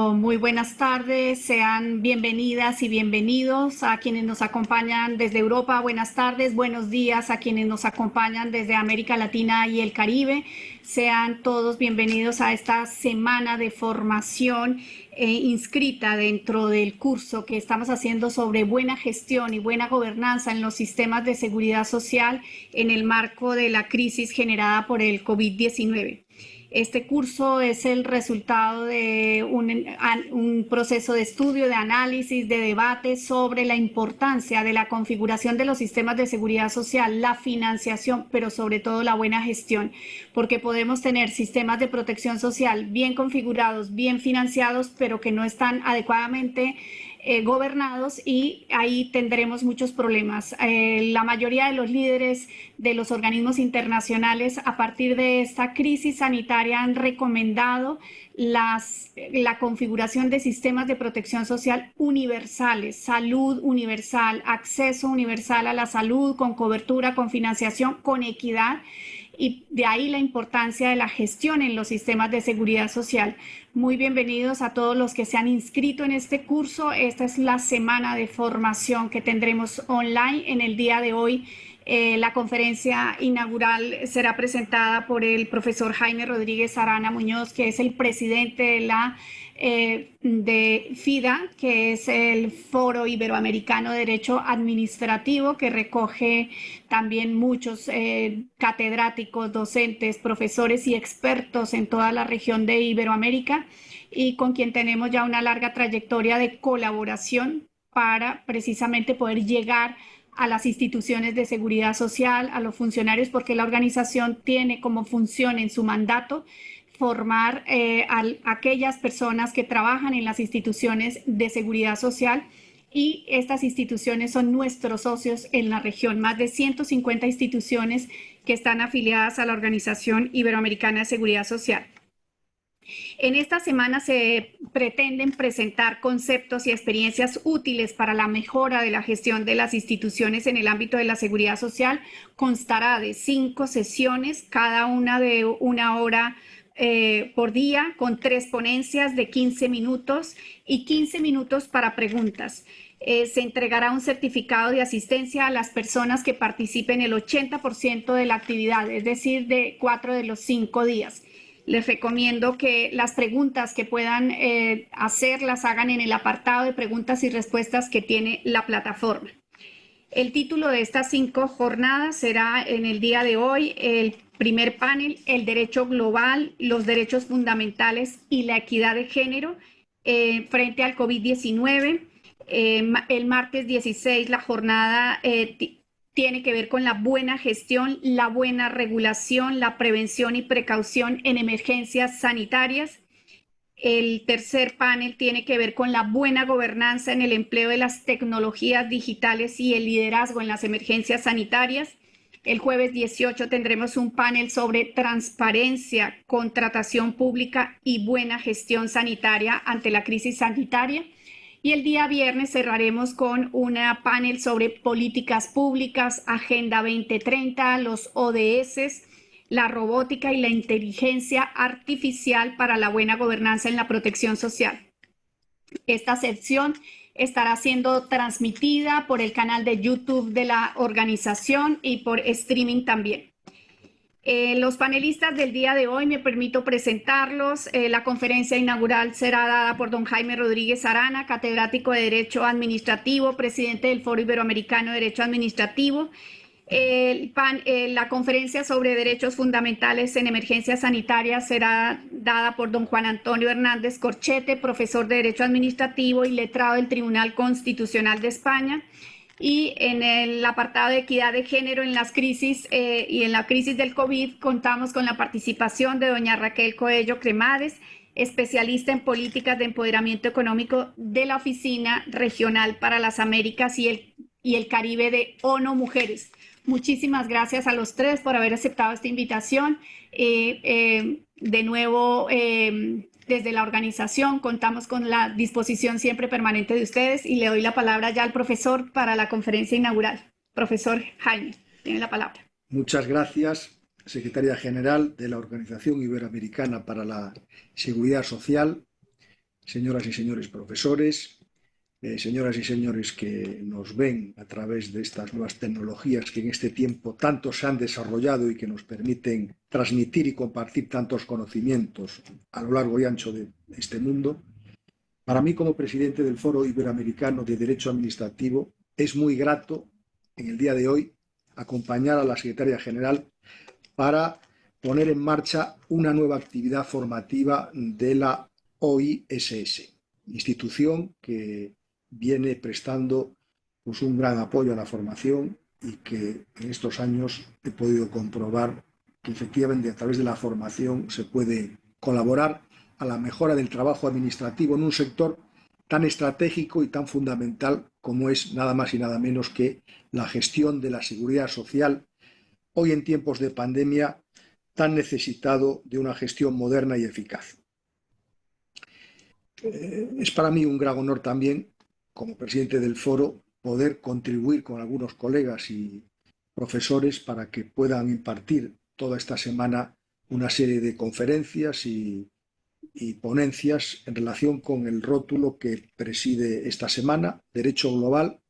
Bueno, muy buenas tardes, sean bienvenidas y bienvenidos a quienes nos acompañan desde Europa. Buenas tardes, buenos días a quienes nos acompañan desde América Latina y el Caribe. Sean todos bienvenidos a esta semana de formación inscrita dentro del curso que estamos haciendo sobre buena gestión y buena gobernanza en los sistemas de seguridad social en el marco de la crisis generada por el COVID-19. Este curso es el resultado de un proceso de estudio, de análisis, de debate sobre la importancia de la configuración de los sistemas de seguridad social, la financiación, pero sobre todo la buena gestión, porque podemos tener sistemas de protección social bien configurados, bien financiados, pero que no están adecuadamente gobernados, y ahí tendremos muchos problemas. La mayoría de los líderes de los organismos internacionales a partir de esta crisis sanitaria han recomendado la configuración de sistemas de protección social universales, salud universal, acceso universal a la salud, con cobertura, con financiación, con equidad. Y de ahí la importancia de la gestión en los sistemas de seguridad social. Muy bienvenidos a todos los que se han inscrito en este curso. Esta es la semana de formación que tendremos online. En el día de hoy, la conferencia inaugural será presentada por el profesor Jaime Rodríguez Arana Muñoz, que es el presidente de FIDA, que es el Foro Iberoamericano de Derecho Administrativo, que recoge también muchos catedráticos, docentes, profesores y expertos en toda la región de Iberoamérica, y con quien tenemos ya una larga trayectoria de colaboración para precisamente poder llegar a las instituciones de seguridad social, a los funcionarios, porque la organización tiene como función en su mandato formar a aquellas personas que trabajan en las instituciones de seguridad social, y estas instituciones son nuestros socios en la región, más de 150 instituciones que están afiliadas a la Organización Iberoamericana de Seguridad Social. En esta semana se pretenden presentar conceptos y experiencias útiles para la mejora de la gestión de las instituciones en el ámbito de la seguridad social. Constará de 5 sesiones, cada una de 1 hora por día, con 3 ponencias de 15 minutos y 15 minutos para preguntas. Se entregará un certificado de asistencia a las personas que participen el 80% de la actividad, es decir, de 4 de los 5 días. Les recomiendo que las preguntas que puedan hacer las hagan en el apartado de preguntas y respuestas que tiene la plataforma. El título de estas 5 jornadas será en el día de hoy el primer panel: el derecho global, los derechos fundamentales y la equidad de género frente al COVID-19. El martes 16 la jornada tiene que ver con la buena gestión, la buena regulación, la prevención y precaución en emergencias sanitarias. El tercer panel tiene que ver con la buena gobernanza en el empleo de las tecnologías digitales y el liderazgo en las emergencias sanitarias. El jueves 18 tendremos un panel sobre transparencia, contratación pública y buena gestión sanitaria ante la crisis sanitaria. Y el día viernes cerraremos con un panel sobre políticas públicas, Agenda 2030, los ODS, la robótica y la inteligencia artificial para la buena gobernanza en la protección social. Esta sección estará siendo transmitida por el canal de YouTube de la organización y por streaming también. Los panelistas del día de hoy me permito presentarlos. La conferencia inaugural será dada por don Jaime Rodríguez Arana, catedrático de Derecho Administrativo, presidente del Foro Iberoamericano de Derecho Administrativo. La conferencia sobre derechos fundamentales en emergencias sanitarias será dada por don Juan Antonio Hernández Corchete, profesor de Derecho Administrativo y letrado del Tribunal Constitucional de España. Y en el apartado de equidad de género en las crisis y en la crisis del COVID, contamos con la participación de doña Raquel Coello Cremades, especialista en políticas de empoderamiento económico de la Oficina Regional para las Américas y el Caribe de ONU Mujeres. Muchísimas gracias a los 3 por haber aceptado esta invitación. De nuevo, desde la organización contamos con la disposición siempre permanente de ustedes, y le doy la palabra ya al profesor para la conferencia inaugural. Profesor Jaime, tiene la palabra. Muchas gracias, secretaria general de la Organización Iberoamericana para la Seguridad Social. señoras y señores profesores, señoras y señores que nos ven a través de estas nuevas tecnologías que en este tiempo tanto se han desarrollado y que nos permiten transmitir y compartir tantos conocimientos a lo largo y ancho de este mundo. Para mí, como presidente del Foro Iberoamericano de Derecho Administrativo, es muy grato en el día de hoy acompañar a la secretaria general para poner en marcha una nueva actividad formativa de la OISS, institución que viene prestando pues, un gran apoyo a la formación y que en estos años he podido comprobar que efectivamente a través de la formación se puede colaborar a la mejora del trabajo administrativo en un sector tan estratégico y tan fundamental como es nada más y nada menos que la gestión de la seguridad social, hoy en tiempos de pandemia tan necesitado de una gestión moderna y eficaz. Es para mí un gran honor también, como presidente del foro, poder contribuir con algunos colegas y profesores para que puedan impartir toda esta semana una serie de conferencias y ponencias en relación con el rótulo que preside esta semana: Derecho Global,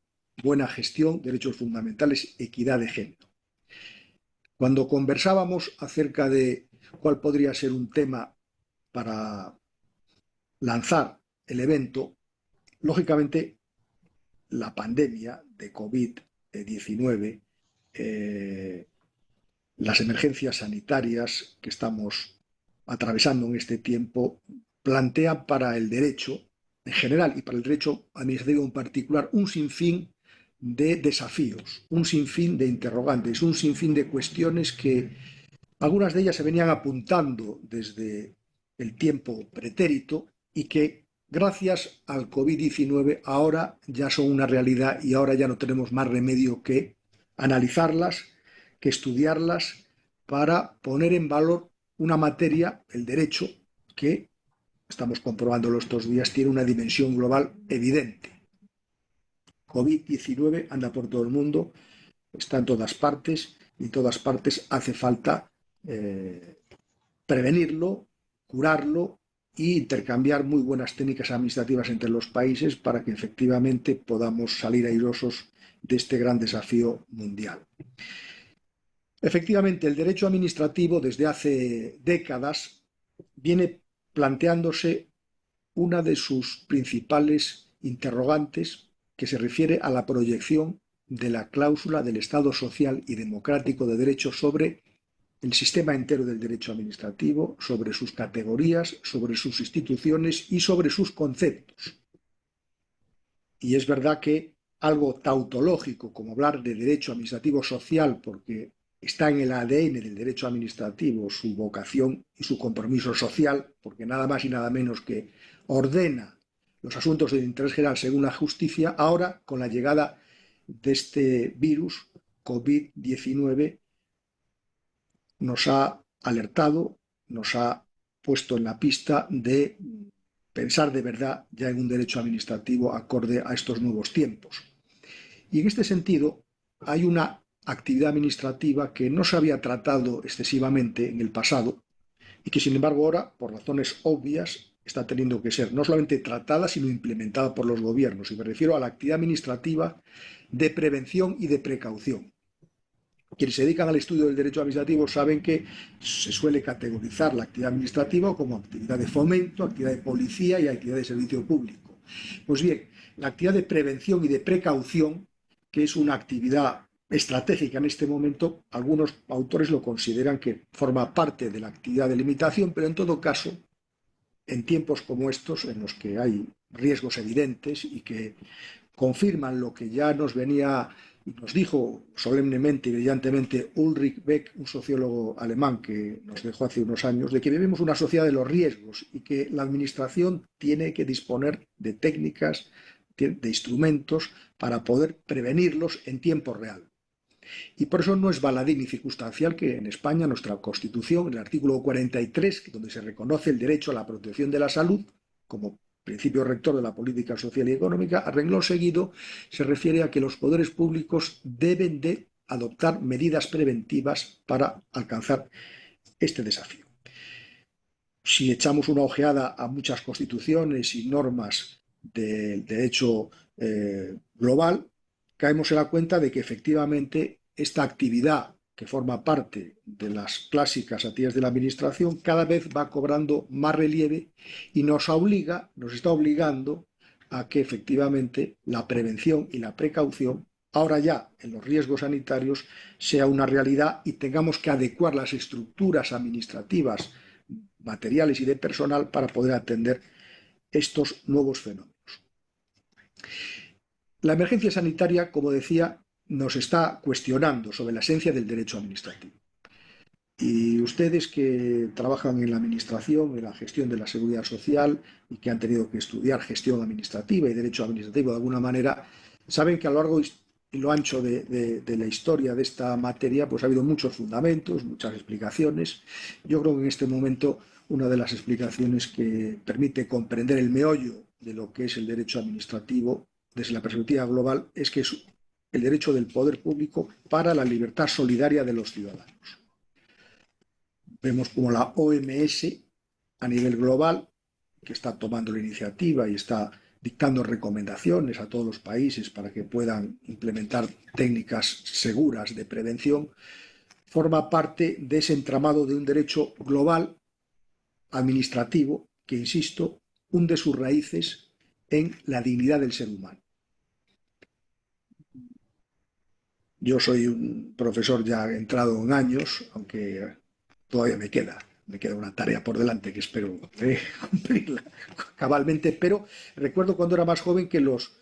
Buena Gestión, Derechos Fundamentales, Equidad de Género. Cuando conversábamos acerca de cuál podría ser un tema para lanzar el evento, lógicamente la pandemia de COVID-19, las emergencias sanitarias que estamos atravesando en este tiempo, plantean para el derecho en general y para el derecho administrativo en particular un sinfín de desafíos, un sinfín de interrogantes, un sinfín de cuestiones que algunas de ellas se venían apuntando desde el tiempo pretérito y que gracias al COVID-19 ahora ya son una realidad y ahora ya no tenemos más remedio que analizarlas, que estudiarlas para poner en valor una materia, el derecho, que estamos comprobándolo estos días, tiene una dimensión global evidente. COVID-19 anda por todo el mundo, está en todas partes y en todas partes hace falta prevenirlo, curarlo e intercambiar muy buenas técnicas administrativas entre los países para que efectivamente podamos salir airosos de este gran desafío mundial. Efectivamente, el derecho administrativo desde hace décadas viene planteándose una de sus principales interrogantes, que se refiere a la proyección de la cláusula del Estado social y democrático de derecho sobre el sistema entero del derecho administrativo, sobre sus categorías, sobre sus instituciones y sobre sus conceptos. Y es verdad que algo tautológico como hablar de derecho administrativo social, porque está en el ADN del derecho administrativo su vocación y su compromiso social, porque nada más y nada menos que ordena los asuntos de interés general según la justicia, ahora con la llegada de este virus COVID-19 nos ha alertado, nos ha puesto en la pista de pensar de verdad ya en un derecho administrativo acorde a estos nuevos tiempos. Y en este sentido hay una actividad administrativa que no se había tratado excesivamente en el pasado y que sin embargo ahora, por razones obvias, está teniendo que ser no solamente tratada, sino implementada por los gobiernos. Y me refiero a la actividad administrativa de prevención y de precaución. Quienes se dedican al estudio del derecho administrativo saben que se suele categorizar la actividad administrativa como actividad de fomento, actividad de policía y actividad de servicio público. Pues bien, la actividad de prevención y de precaución, que es una actividad estratégica en este momento, algunos autores lo consideran que forma parte de la actividad de limitación, pero en todo caso, en tiempos como estos, en los que hay riesgos evidentes y que confirman lo que ya nos venía y nos dijo solemnemente y brillantemente Ulrich Beck, un sociólogo alemán que nos dejó hace unos años, de que vivimos una sociedad de los riesgos y que la administración tiene que disponer de técnicas, de instrumentos para poder prevenirlos en tiempo real. Y por eso no es baladí ni circunstancial que en España nuestra Constitución, en el artículo 43, donde se reconoce el derecho a la protección de la salud como principio rector de la política social y económica, a renglón seguido se refiere a que los poderes públicos deben de adoptar medidas preventivas para alcanzar este desafío. Si echamos una ojeada a muchas constituciones y normas del derecho global, caemos en la cuenta de que efectivamente esta actividad que forma parte de las clásicas actividades de la administración cada vez va cobrando más relieve y nos está obligando a que efectivamente la prevención y la precaución, ahora ya en los riesgos sanitarios, sea una realidad y tengamos que adecuar las estructuras administrativas, materiales y de personal para poder atender estos nuevos fenómenos. La emergencia sanitaria, como decía, nos está cuestionando sobre la esencia del derecho administrativo. Y ustedes que trabajan en la administración, en la gestión de la seguridad social y que han tenido que estudiar gestión administrativa y derecho administrativo de alguna manera, saben que a lo largo y lo ancho de la historia de esta materia, pues ha habido muchos fundamentos, muchas explicaciones. Yo creo que en este momento una de las explicaciones que permite comprender el meollo de lo que es el derecho administrativo desde la perspectiva global es que es el derecho del poder público para la libertad solidaria de los ciudadanos. Vemos como la OMS a nivel global, que está tomando la iniciativa y está dictando recomendaciones a todos los países para que puedan implementar técnicas seguras de prevención, forma parte de ese entramado de un derecho global administrativo que, insisto, hunde sus raíces en la dignidad del ser humano. Yo soy un profesor ya entrado en años, aunque todavía me queda una tarea por delante que espero cumplirla cabalmente, pero recuerdo cuando era más joven que los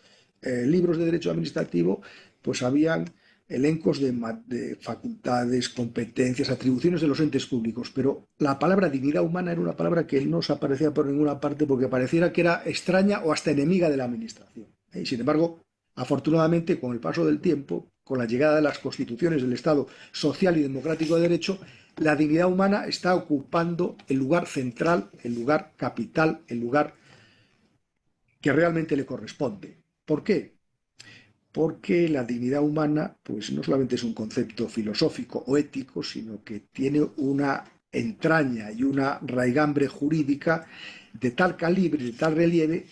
libros de derecho administrativo pues habían elencos de facultades, competencias, atribuciones de los entes públicos, pero la palabra dignidad humana era una palabra que no se aparecía por ninguna parte porque pareciera que era extraña o hasta enemiga de la administración. Y sin embargo, afortunadamente, con el paso del tiempo, con la llegada de las constituciones del Estado social y democrático de derecho, la dignidad humana está ocupando el lugar central, el lugar capital, el lugar que realmente le corresponde. ¿Por qué? Porque la dignidad humana pues no solamente es un concepto filosófico o ético, sino que tiene una entraña y una raigambre jurídica de tal calibre, de tal relieve,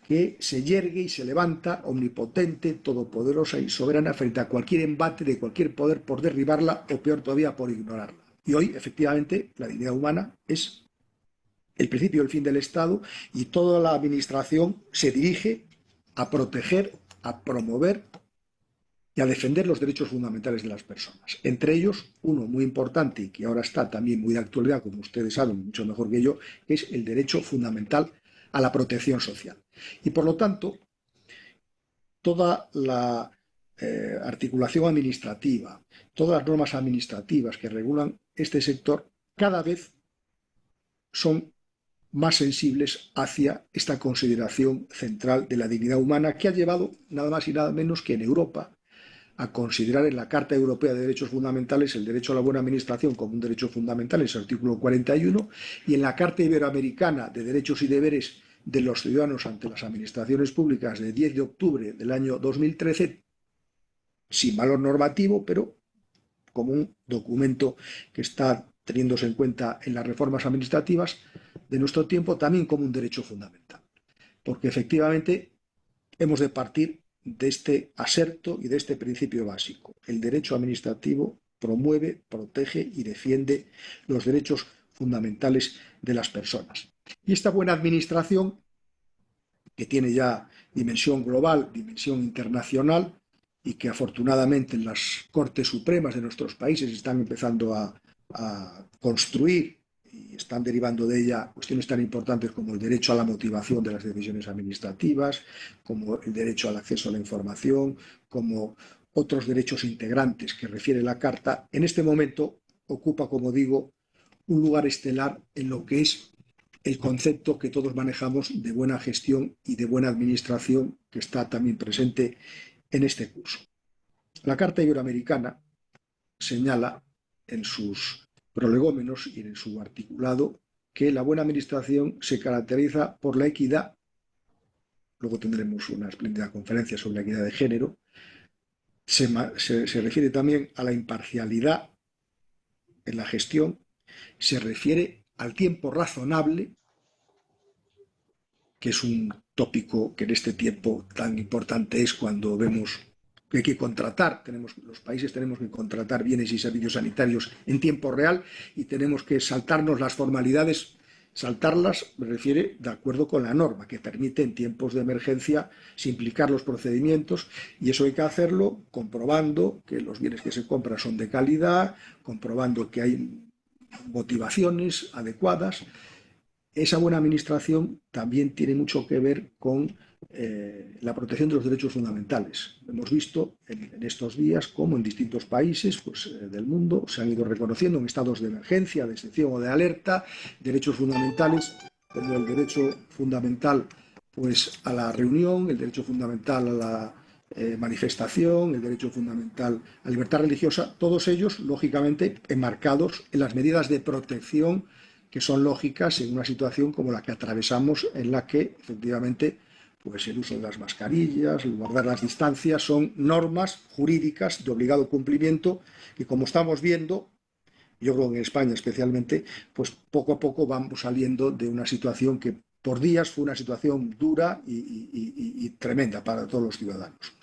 que se yergue y se levanta omnipotente, todopoderosa y soberana frente a cualquier embate de cualquier poder por derribarla o peor todavía por ignorarla. Y hoy, efectivamente, la dignidad humana es el principio y el fin del Estado y toda la administración se dirige a proteger, a promover y a defender los derechos fundamentales de las personas. Entre ellos, uno muy importante y que ahora está también muy de actualidad, como ustedes saben mucho mejor que yo, es el derecho fundamental a la protección social. Y por lo tanto, toda la articulación administrativa, todas las normas administrativas que regulan este sector, cada vez son más sensibles hacia esta consideración central de la dignidad humana que ha llevado nada más y nada menos que en Europa a considerar en la Carta Europea de Derechos Fundamentales el derecho a la buena administración como un derecho fundamental, en su artículo 41, y en la Carta Iberoamericana de Derechos y Deberes de los Ciudadanos ante las Administraciones Públicas de 10 de octubre del año 2013, sin valor normativo, pero como un documento que está teniéndose en cuenta en las reformas administrativas de nuestro tiempo, también como un derecho fundamental. Porque efectivamente hemos de partir de este aserto y de este principio básico. El derecho administrativo promueve, protege y defiende los derechos fundamentales de las personas. Y esta buena administración, que tiene ya dimensión global, dimensión internacional, y que afortunadamente en las Cortes Supremas de nuestros países están empezando a construir y están derivando de ella cuestiones tan importantes como el derecho a la motivación de las decisiones administrativas, como el derecho al acceso a la información, como otros derechos integrantes que refiere la Carta, en este momento ocupa, como digo, un lugar estelar en lo que es el concepto que todos manejamos de buena gestión y de buena administración, que está también presente en este curso. La Carta Iberoamericana señala en sus prolegómenos y en su articulado que la buena administración se caracteriza por la equidad, luego tendremos una espléndida conferencia sobre la equidad de género, se refiere también a la imparcialidad en la gestión, se refiere al tiempo razonable, que es un tópico que en este tiempo tan importante es cuando vemos que hay que contratar, los países tenemos que contratar bienes y servicios sanitarios en tiempo real y tenemos que saltarnos las formalidades. Saltarlas me refiere de acuerdo con la norma, que permite en tiempos de emergencia simplificar los procedimientos, y eso hay que hacerlo comprobando que los bienes que se compran son de calidad, comprobando que hay motivaciones adecuadas. Esa buena administración también tiene mucho que ver con la protección de los derechos fundamentales. Hemos visto en estos días cómo en distintos países del mundo se han ido reconociendo en estados de emergencia, de excepción o de alerta, derechos fundamentales, como el derecho fundamental a la reunión, el derecho fundamental a la manifestación, el derecho fundamental a la libertad religiosa, todos ellos, lógicamente, enmarcados en las medidas de protección que son lógicas en una situación como la que atravesamos, en la que efectivamente el uso de las mascarillas, el guardar las distancias, son normas jurídicas de obligado cumplimiento que, como estamos viendo, yo creo que en España especialmente, poco a poco vamos saliendo de una situación que por días fue una situación dura y tremenda para todos los ciudadanos.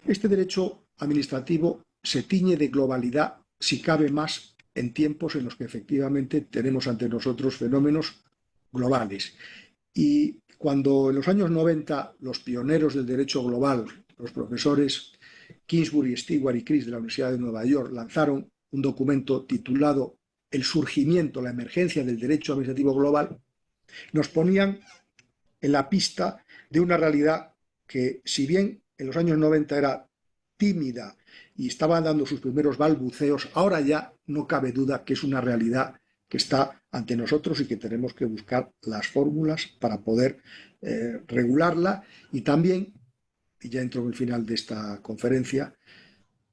Este derecho administrativo se tiñe de globalidad, si cabe más, en tiempos en los que efectivamente tenemos ante nosotros fenómenos globales. Y cuando en los años 90 los pioneros del derecho global, los profesores Kingsbury, Stewart y Chris de la Universidad de Nueva York, lanzaron un documento titulado El surgimiento, la emergencia del derecho administrativo global, nos ponían en la pista de una realidad que, si bien en los años 90 era tímida y estaba dando sus primeros balbuceos, ahora ya no cabe duda que es una realidad que está ante nosotros y que tenemos que buscar las fórmulas para poder regularla, y también, y ya entro en el final de esta conferencia,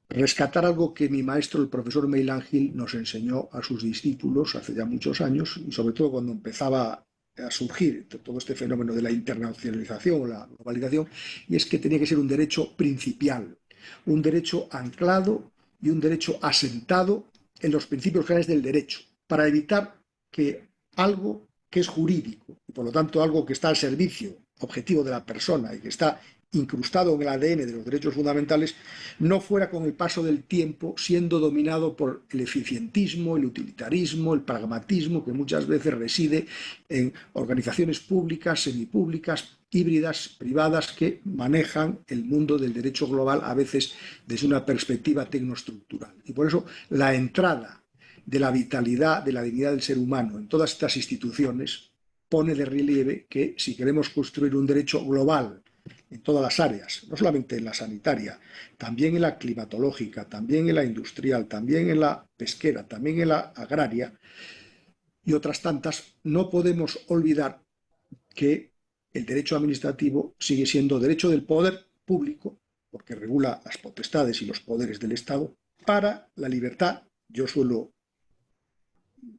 rescatar algo que mi maestro, el profesor Meilan Gil, nos enseñó a sus discípulos hace ya muchos años, y sobre todo cuando empezaba a surgir todo este fenómeno de la internacionalización o la globalización, y es que tenía que ser un derecho principial, un derecho anclado y un derecho asentado en los principios generales del derecho, para evitar que algo que es jurídico y por lo tanto algo que está al servicio objetivo de la persona y que está incrustado en el ADN de los derechos fundamentales, no fuera con el paso del tiempo siendo dominado por el eficientismo, el utilitarismo, el pragmatismo, que muchas veces reside en organizaciones públicas, semipúblicas, híbridas, privadas, que manejan el mundo del derecho global a veces desde una perspectiva tecnoestructural. Y por eso la entrada de la vitalidad, de la dignidad del ser humano en todas estas instituciones pone de relieve que, si queremos construir un derecho global en todas las áreas, no solamente en la sanitaria, también en la climatológica, también en la industrial, también en la pesquera, también en la agraria y otras tantas, no podemos olvidar que el derecho administrativo sigue siendo derecho del poder público, porque regula las potestades y los poderes del Estado, para la libertad, yo suelo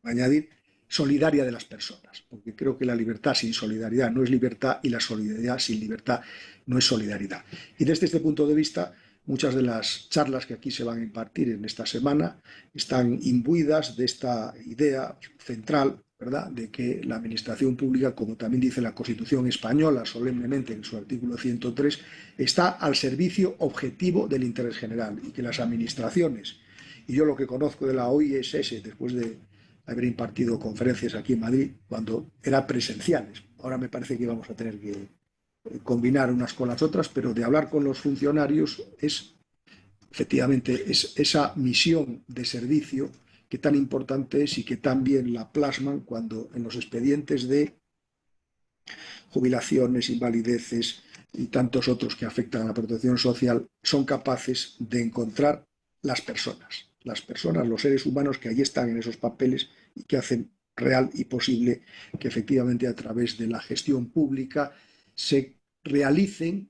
añadir, solidaria de las personas, porque creo que la libertad sin solidaridad no es libertad y la solidaridad sin libertad no es solidaridad. Y desde este punto de vista, muchas de las charlas que aquí se van a impartir en esta semana están imbuidas de esta idea central, ¿verdad?, de que la administración pública, como también dice la Constitución española solemnemente en su artículo 103, está al servicio objetivo del interés general, y que las administraciones, y yo lo que conozco de la OISS después de haber impartido conferencias aquí en Madrid cuando eran presenciales. Ahora me parece que vamos a tener que combinar unas con las otras, pero de hablar con los funcionarios es efectivamente esa misión de servicio que tan importante es y que tan bien la plasman cuando en los expedientes de jubilaciones, invalideces y tantos otros que afectan a la protección social son capaces de encontrar las personas, los seres humanos que allí están en esos papeles y que hacen real y posible que efectivamente a través de la gestión pública se realicen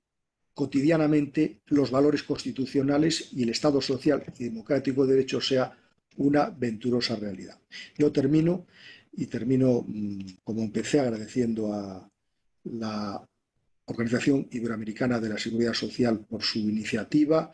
cotidianamente los valores constitucionales y el Estado social y democrático de derecho sea una venturosa realidad. Yo termino como empecé, agradeciendo a la Organización Iberoamericana de la Seguridad Social por su iniciativa,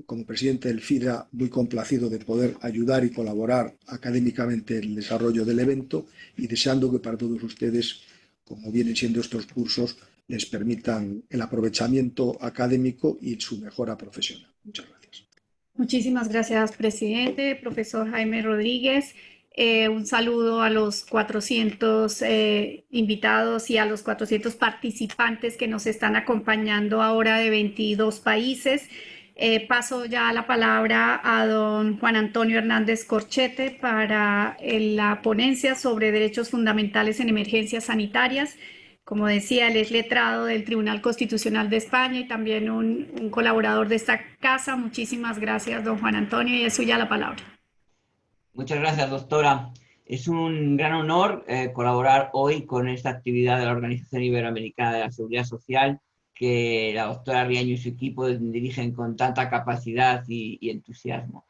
como presidente del FIDA, muy complacido de poder ayudar y colaborar académicamente en el desarrollo del evento y deseando que para todos ustedes, como vienen siendo estos cursos, les permitan el aprovechamiento académico y su mejora profesional. Muchas gracias. Muchísimas gracias, presidente, profesor Jaime Rodríguez. Un saludo a los 400 invitados y a los 400 participantes que nos están acompañando ahora de 22 países. Paso ya la palabra a don Juan Antonio Hernández Corchete para la ponencia sobre derechos fundamentales en emergencias sanitarias. Como decía, él es letrado del Tribunal Constitucional de España y también un colaborador de esta casa. Muchísimas gracias, don Juan Antonio, y es suya la palabra. Muchas gracias, doctora. Es un gran honor colaborar hoy con esta actividad de la Organización Iberoamericana de la Seguridad Social, que la doctora Riaño y su equipo dirigen con tanta capacidad y entusiasmo.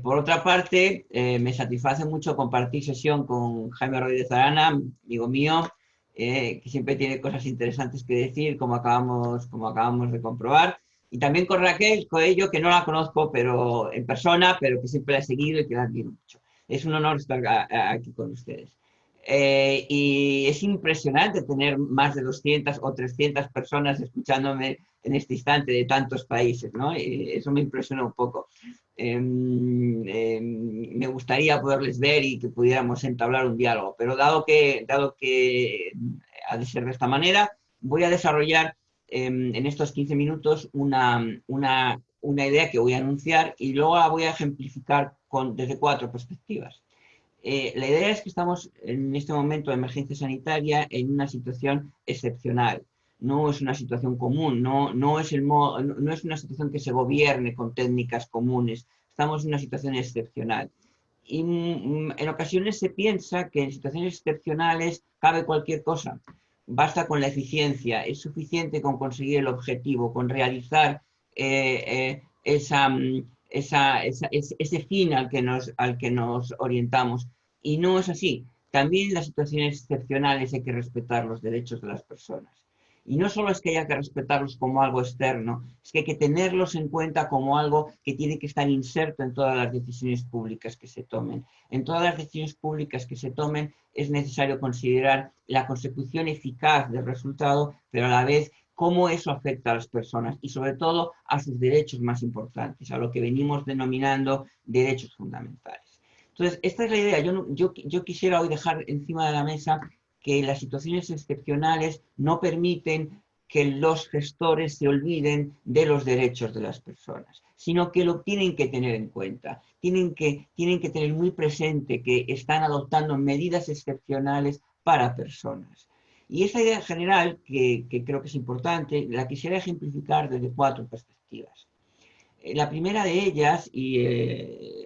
Por otra parte, me satisface mucho compartir sesión con Jaime Rodríguez Arana, amigo mío, que siempre tiene cosas interesantes que decir, como acabamos de comprobar. Y también con Raquel Coello, que no la conozco pero en persona, pero que siempre la he seguido y que la admiro mucho. Es un honor estar aquí con ustedes. Y es impresionante tener más de 200 o 300 personas escuchándome en este instante de tantos países, ¿no? Eso me impresiona un poco. Me gustaría poderles ver y que pudiéramos entablar un diálogo, pero dado que ha de ser de esta manera, voy a desarrollar en estos 15 minutos una idea que voy a anunciar y luego la voy a ejemplificar desde 4 perspectivas. La idea es que estamos en este momento de emergencia sanitaria en una situación excepcional. No es una situación común, no es una situación que se gobierne con técnicas comunes. Estamos en una situación excepcional. Y en ocasiones se piensa que en situaciones excepcionales cabe cualquier cosa. Basta con la eficiencia, es suficiente con conseguir el objetivo, con realizar ese fin al que nos orientamos. Y no es así. También en las situaciones excepcionales hay que respetar los derechos de las personas. Y no solo es que haya que respetarlos como algo externo, es que hay que tenerlos en cuenta como algo que tiene que estar inserto en todas las decisiones públicas que se tomen. En todas las decisiones públicas que se tomen es necesario considerar la consecución eficaz del resultado, pero a la vez cómo eso afecta a las personas y sobre todo a sus derechos más importantes, a lo que venimos denominando derechos fundamentales. Entonces, esta es la idea. Yo quisiera hoy dejar encima de la mesa que las situaciones excepcionales no permiten que los gestores se olviden de los derechos de las personas, sino que lo tienen que tener en cuenta. Tienen que tener muy presente que están adoptando medidas excepcionales para personas. Y esa idea general, que creo que es importante, la quisiera ejemplificar desde 4 perspectivas. La primera de ellas, y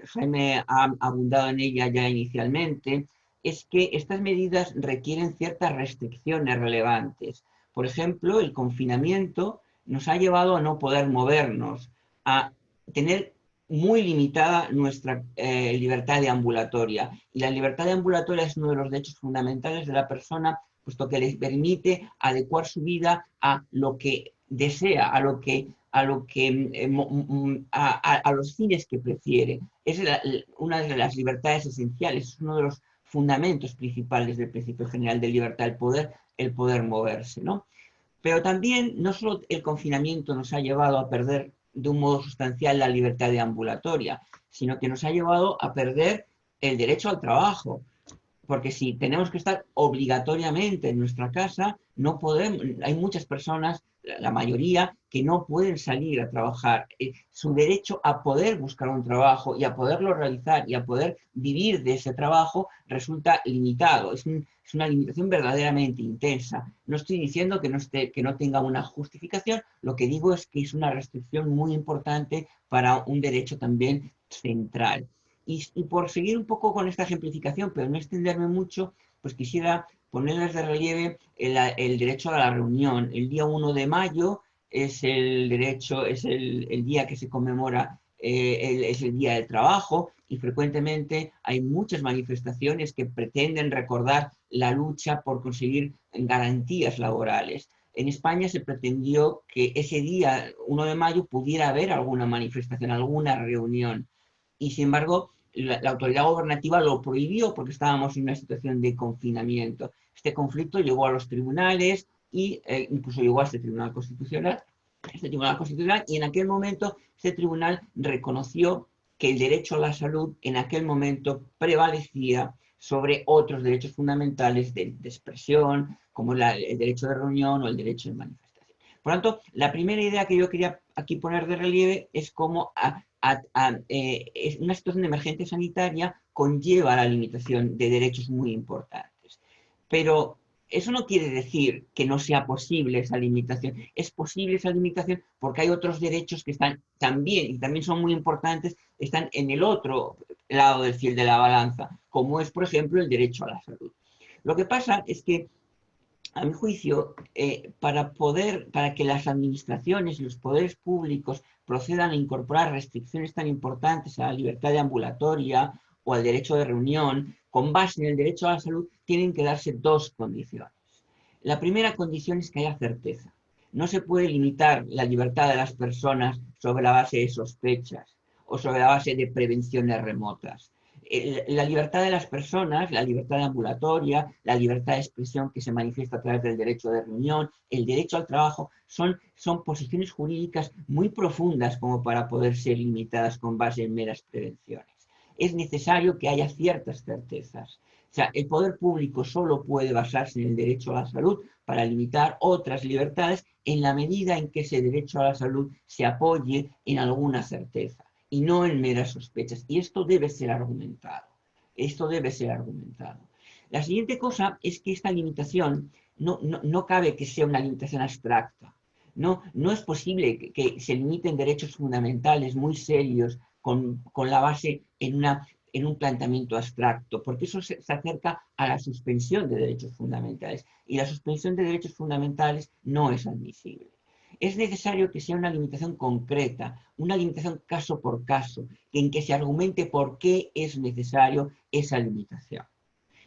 Jaime ha abundado en ella ya inicialmente, es que estas medidas requieren ciertas restricciones relevantes. Por ejemplo, el confinamiento nos ha llevado a no poder movernos, a tener muy limitada nuestra libertad deambulatoria. Y la libertad deambulatoria es uno de los derechos fundamentales de la persona, puesto que les permite adecuar su vida a lo que desea, a los fines que prefiere. Es una de las libertades esenciales, es uno de los fundamentos principales del principio general de libertad, el poder moverse, ¿no? Pero también no solo el confinamiento nos ha llevado a perder de un modo sustancial la libertad deambulatoria, sino que nos ha llevado a perder el derecho al trabajo. Porque si tenemos que estar obligatoriamente en nuestra casa, no podemos, hay muchas personas, la mayoría, que no pueden salir a trabajar. Su derecho a poder buscar un trabajo y a poderlo realizar y a poder vivir de ese trabajo resulta limitado. Es una limitación verdaderamente intensa. No estoy diciendo que no tenga una justificación, lo que digo es que es una restricción muy importante para un derecho también central. Y por seguir un poco con esta ejemplificación, pero no extenderme mucho, pues quisiera ponerles de relieve el derecho a la reunión. El día 1 de mayo es el día que se conmemora, es el Día del Trabajo, y frecuentemente hay muchas manifestaciones que pretenden recordar la lucha por conseguir garantías laborales. En España se pretendió que ese día, 1 de mayo, pudiera haber alguna manifestación, alguna reunión. Y sin embargo, la autoridad gobernativa lo prohibió porque estábamos en una situación de confinamiento. Este conflicto llegó a los tribunales y incluso llegó a este Tribunal Constitucional. Y en aquel momento este tribunal reconoció que el derecho a la salud en aquel momento prevalecía sobre otros derechos fundamentales de expresión, como el derecho de reunión o el derecho de manifestación. Por lo tanto, la primera idea que yo quería aquí poner de relieve es cómo una situación de emergencia sanitaria conlleva la limitación de derechos muy importantes. Pero eso no quiere decir que no sea posible esa limitación. Es posible esa limitación porque hay otros derechos que están también, y también son muy importantes, están en el otro lado del fiel de la balanza, como es, por ejemplo, el derecho a la salud. Lo que pasa es que, a mi juicio, para que las administraciones y los poderes públicos procedan a incorporar restricciones tan importantes a la libertad de ambulatoria o al derecho de reunión, con base en el derecho a la salud, tienen que darse dos condiciones. La primera condición es que haya certeza. No se puede limitar la libertad de las personas sobre la base de sospechas o sobre la base de prevenciones remotas. La libertad de las personas, la libertad ambulatoria, la libertad de expresión que se manifiesta a través del derecho de reunión, el derecho al trabajo, son posiciones jurídicas muy profundas como para poder ser limitadas con base en meras prevenciones. Es necesario que haya ciertas certezas. O sea, el poder público solo puede basarse en el derecho a la salud para limitar otras libertades en la medida en que ese derecho a la salud se apoye en alguna certeza y no en meras sospechas. Y esto debe ser argumentado. Esto debe ser argumentado. La siguiente cosa es que esta limitación no cabe que sea una limitación abstracta. No es posible que se limiten derechos fundamentales muy serios con la base en un planteamiento abstracto, porque eso se acerca a la suspensión de derechos fundamentales. Y la suspensión de derechos fundamentales no es admisible. Es necesario que sea una limitación concreta, una limitación caso por caso, en que se argumente por qué es necesario esa limitación.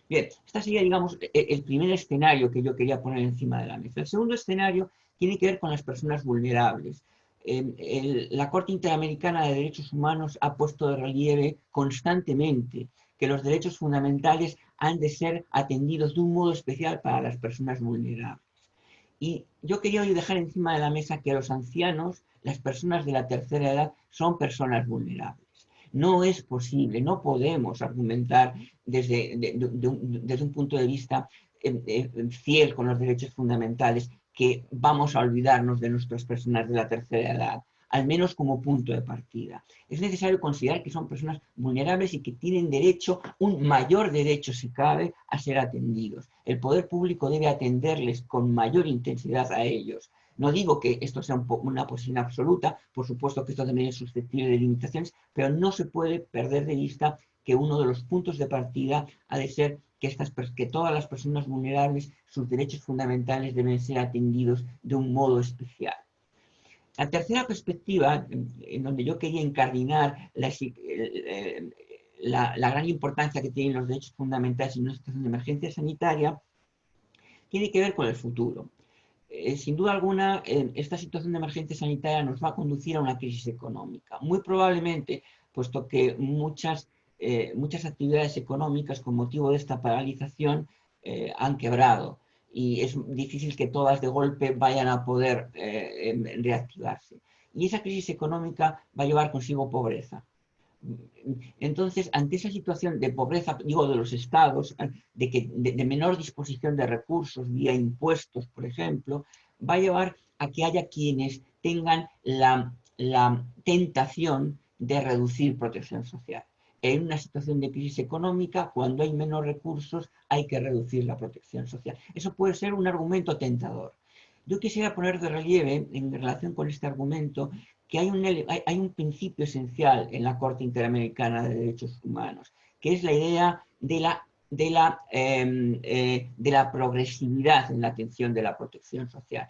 Bien, este sería, digamos, el primer escenario que yo quería poner encima de la mesa. El segundo escenario tiene que ver con las personas vulnerables. La Corte Interamericana de Derechos Humanos ha puesto de relieve constantemente que los derechos fundamentales han de ser atendidos de un modo especial para las personas vulnerables. Y yo quería hoy dejar encima de la mesa que los ancianos, las personas de la tercera edad, son personas vulnerables. No es posible, no podemos argumentar desde un punto de vista fiel con los derechos fundamentales que vamos a olvidarnos de nuestras personas de la tercera edad, al menos como punto de partida. Es necesario considerar que son personas vulnerables y que tienen derecho, un mayor derecho si cabe, a ser atendidos. El poder público debe atenderles con mayor intensidad a ellos. No digo que esto sea una posición absoluta, por supuesto que esto también es susceptible de limitaciones, pero no se puede perder de vista que uno de los puntos de partida ha de ser que todas las personas vulnerables, sus derechos fundamentales deben ser atendidos de un modo especial. La tercera perspectiva, en donde yo quería incardinar la gran importancia que tienen los derechos fundamentales en una situación de emergencia sanitaria, tiene que ver con el futuro. Sin duda alguna, esta situación de emergencia sanitaria nos va a conducir a una crisis económica. Muy probablemente, puesto que muchas actividades económicas con motivo de esta paralización han quebrado y es difícil que todas de golpe vayan a poder reactivarse. Y esa crisis económica va a llevar consigo pobreza. Entonces, ante esa situación de pobreza, digo, de los estados, de menor disposición de recursos vía impuestos, por ejemplo, va a llevar a que haya quienes tengan la tentación de reducir protección social. En una situación de crisis económica, cuando hay menos recursos, hay que reducir la protección social. Eso puede ser un argumento tentador. Yo quisiera poner de relieve, en relación con este argumento, que hay un principio esencial en la Corte Interamericana de Derechos Humanos, que es la idea de la progresividad en la atención de la protección social.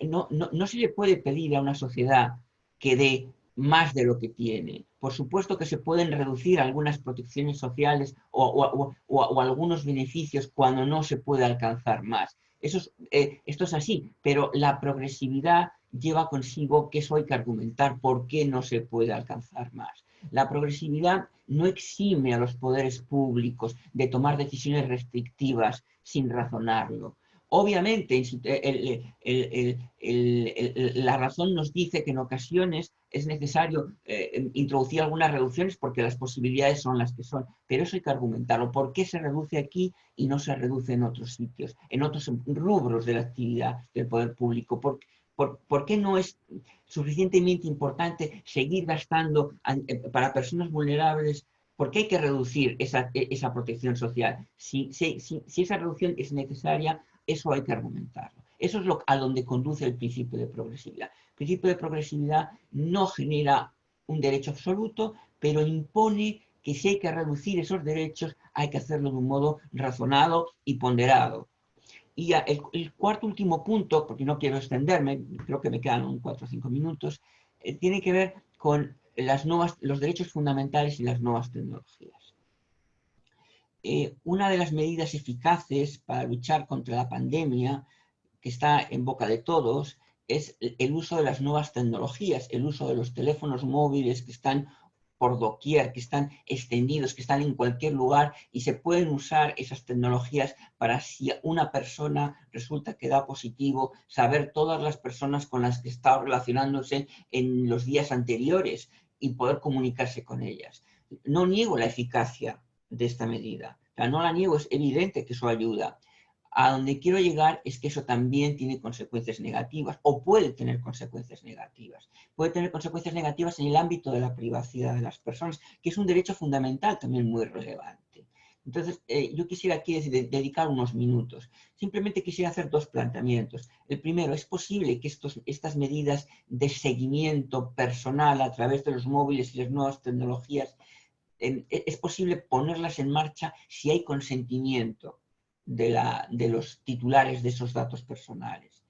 No se le puede pedir a una sociedad que dé más de lo que tiene. Por supuesto que se pueden reducir algunas protecciones sociales o algunos beneficios cuando no se puede alcanzar más. Esto es así, pero la progresividad lleva consigo que eso hay que argumentar por qué no se puede alcanzar más. La progresividad no exime a los poderes públicos de tomar decisiones restrictivas sin razonarlo. Obviamente, la razón nos dice que en ocasiones es necesario introducir algunas reducciones porque las posibilidades son las que son, pero eso hay que argumentarlo. ¿Por qué se reduce aquí y no se reduce en otros sitios, en otros rubros de la actividad del poder público? ¿Por qué no es suficientemente importante seguir gastando para personas vulnerables? ¿Por qué hay que reducir esa protección social? Si esa reducción es necesaria, eso hay que argumentarlo. Eso es a donde conduce el principio de progresividad. El principio de progresividad no genera un derecho absoluto, pero impone que si hay que reducir esos derechos, hay que hacerlo de un modo razonado y ponderado. Y el cuarto último punto, porque no quiero extenderme, creo que me quedan 4 o 5 minutos, tiene que ver con los derechos fundamentales y las nuevas tecnologías. Una de las medidas eficaces para luchar contra la pandemia, que está en boca de todos, es el uso de las nuevas tecnologías, el uso de los teléfonos móviles que están por doquier, que están extendidos, que están en cualquier lugar y se pueden usar esas tecnologías para, si una persona resulta que da positivo, saber todas las personas con las que está relacionándose en los días anteriores y poder comunicarse con ellas. No niego la eficacia de esta medida, o sea, no la niego, es evidente que eso ayuda. A donde quiero llegar es que eso también tiene consecuencias negativas, o puede tener consecuencias negativas. Puede tener consecuencias negativas en el ámbito de la privacidad de las personas, que es un derecho fundamental también muy relevante. Entonces, yo quisiera aquí dedicar unos minutos. Simplemente quisiera hacer 2 planteamientos. El primero, es posible que estas medidas de seguimiento personal a través de los móviles y las nuevas tecnologías, es posible ponerlas en marcha si hay consentimiento de los titulares de esos datos personales.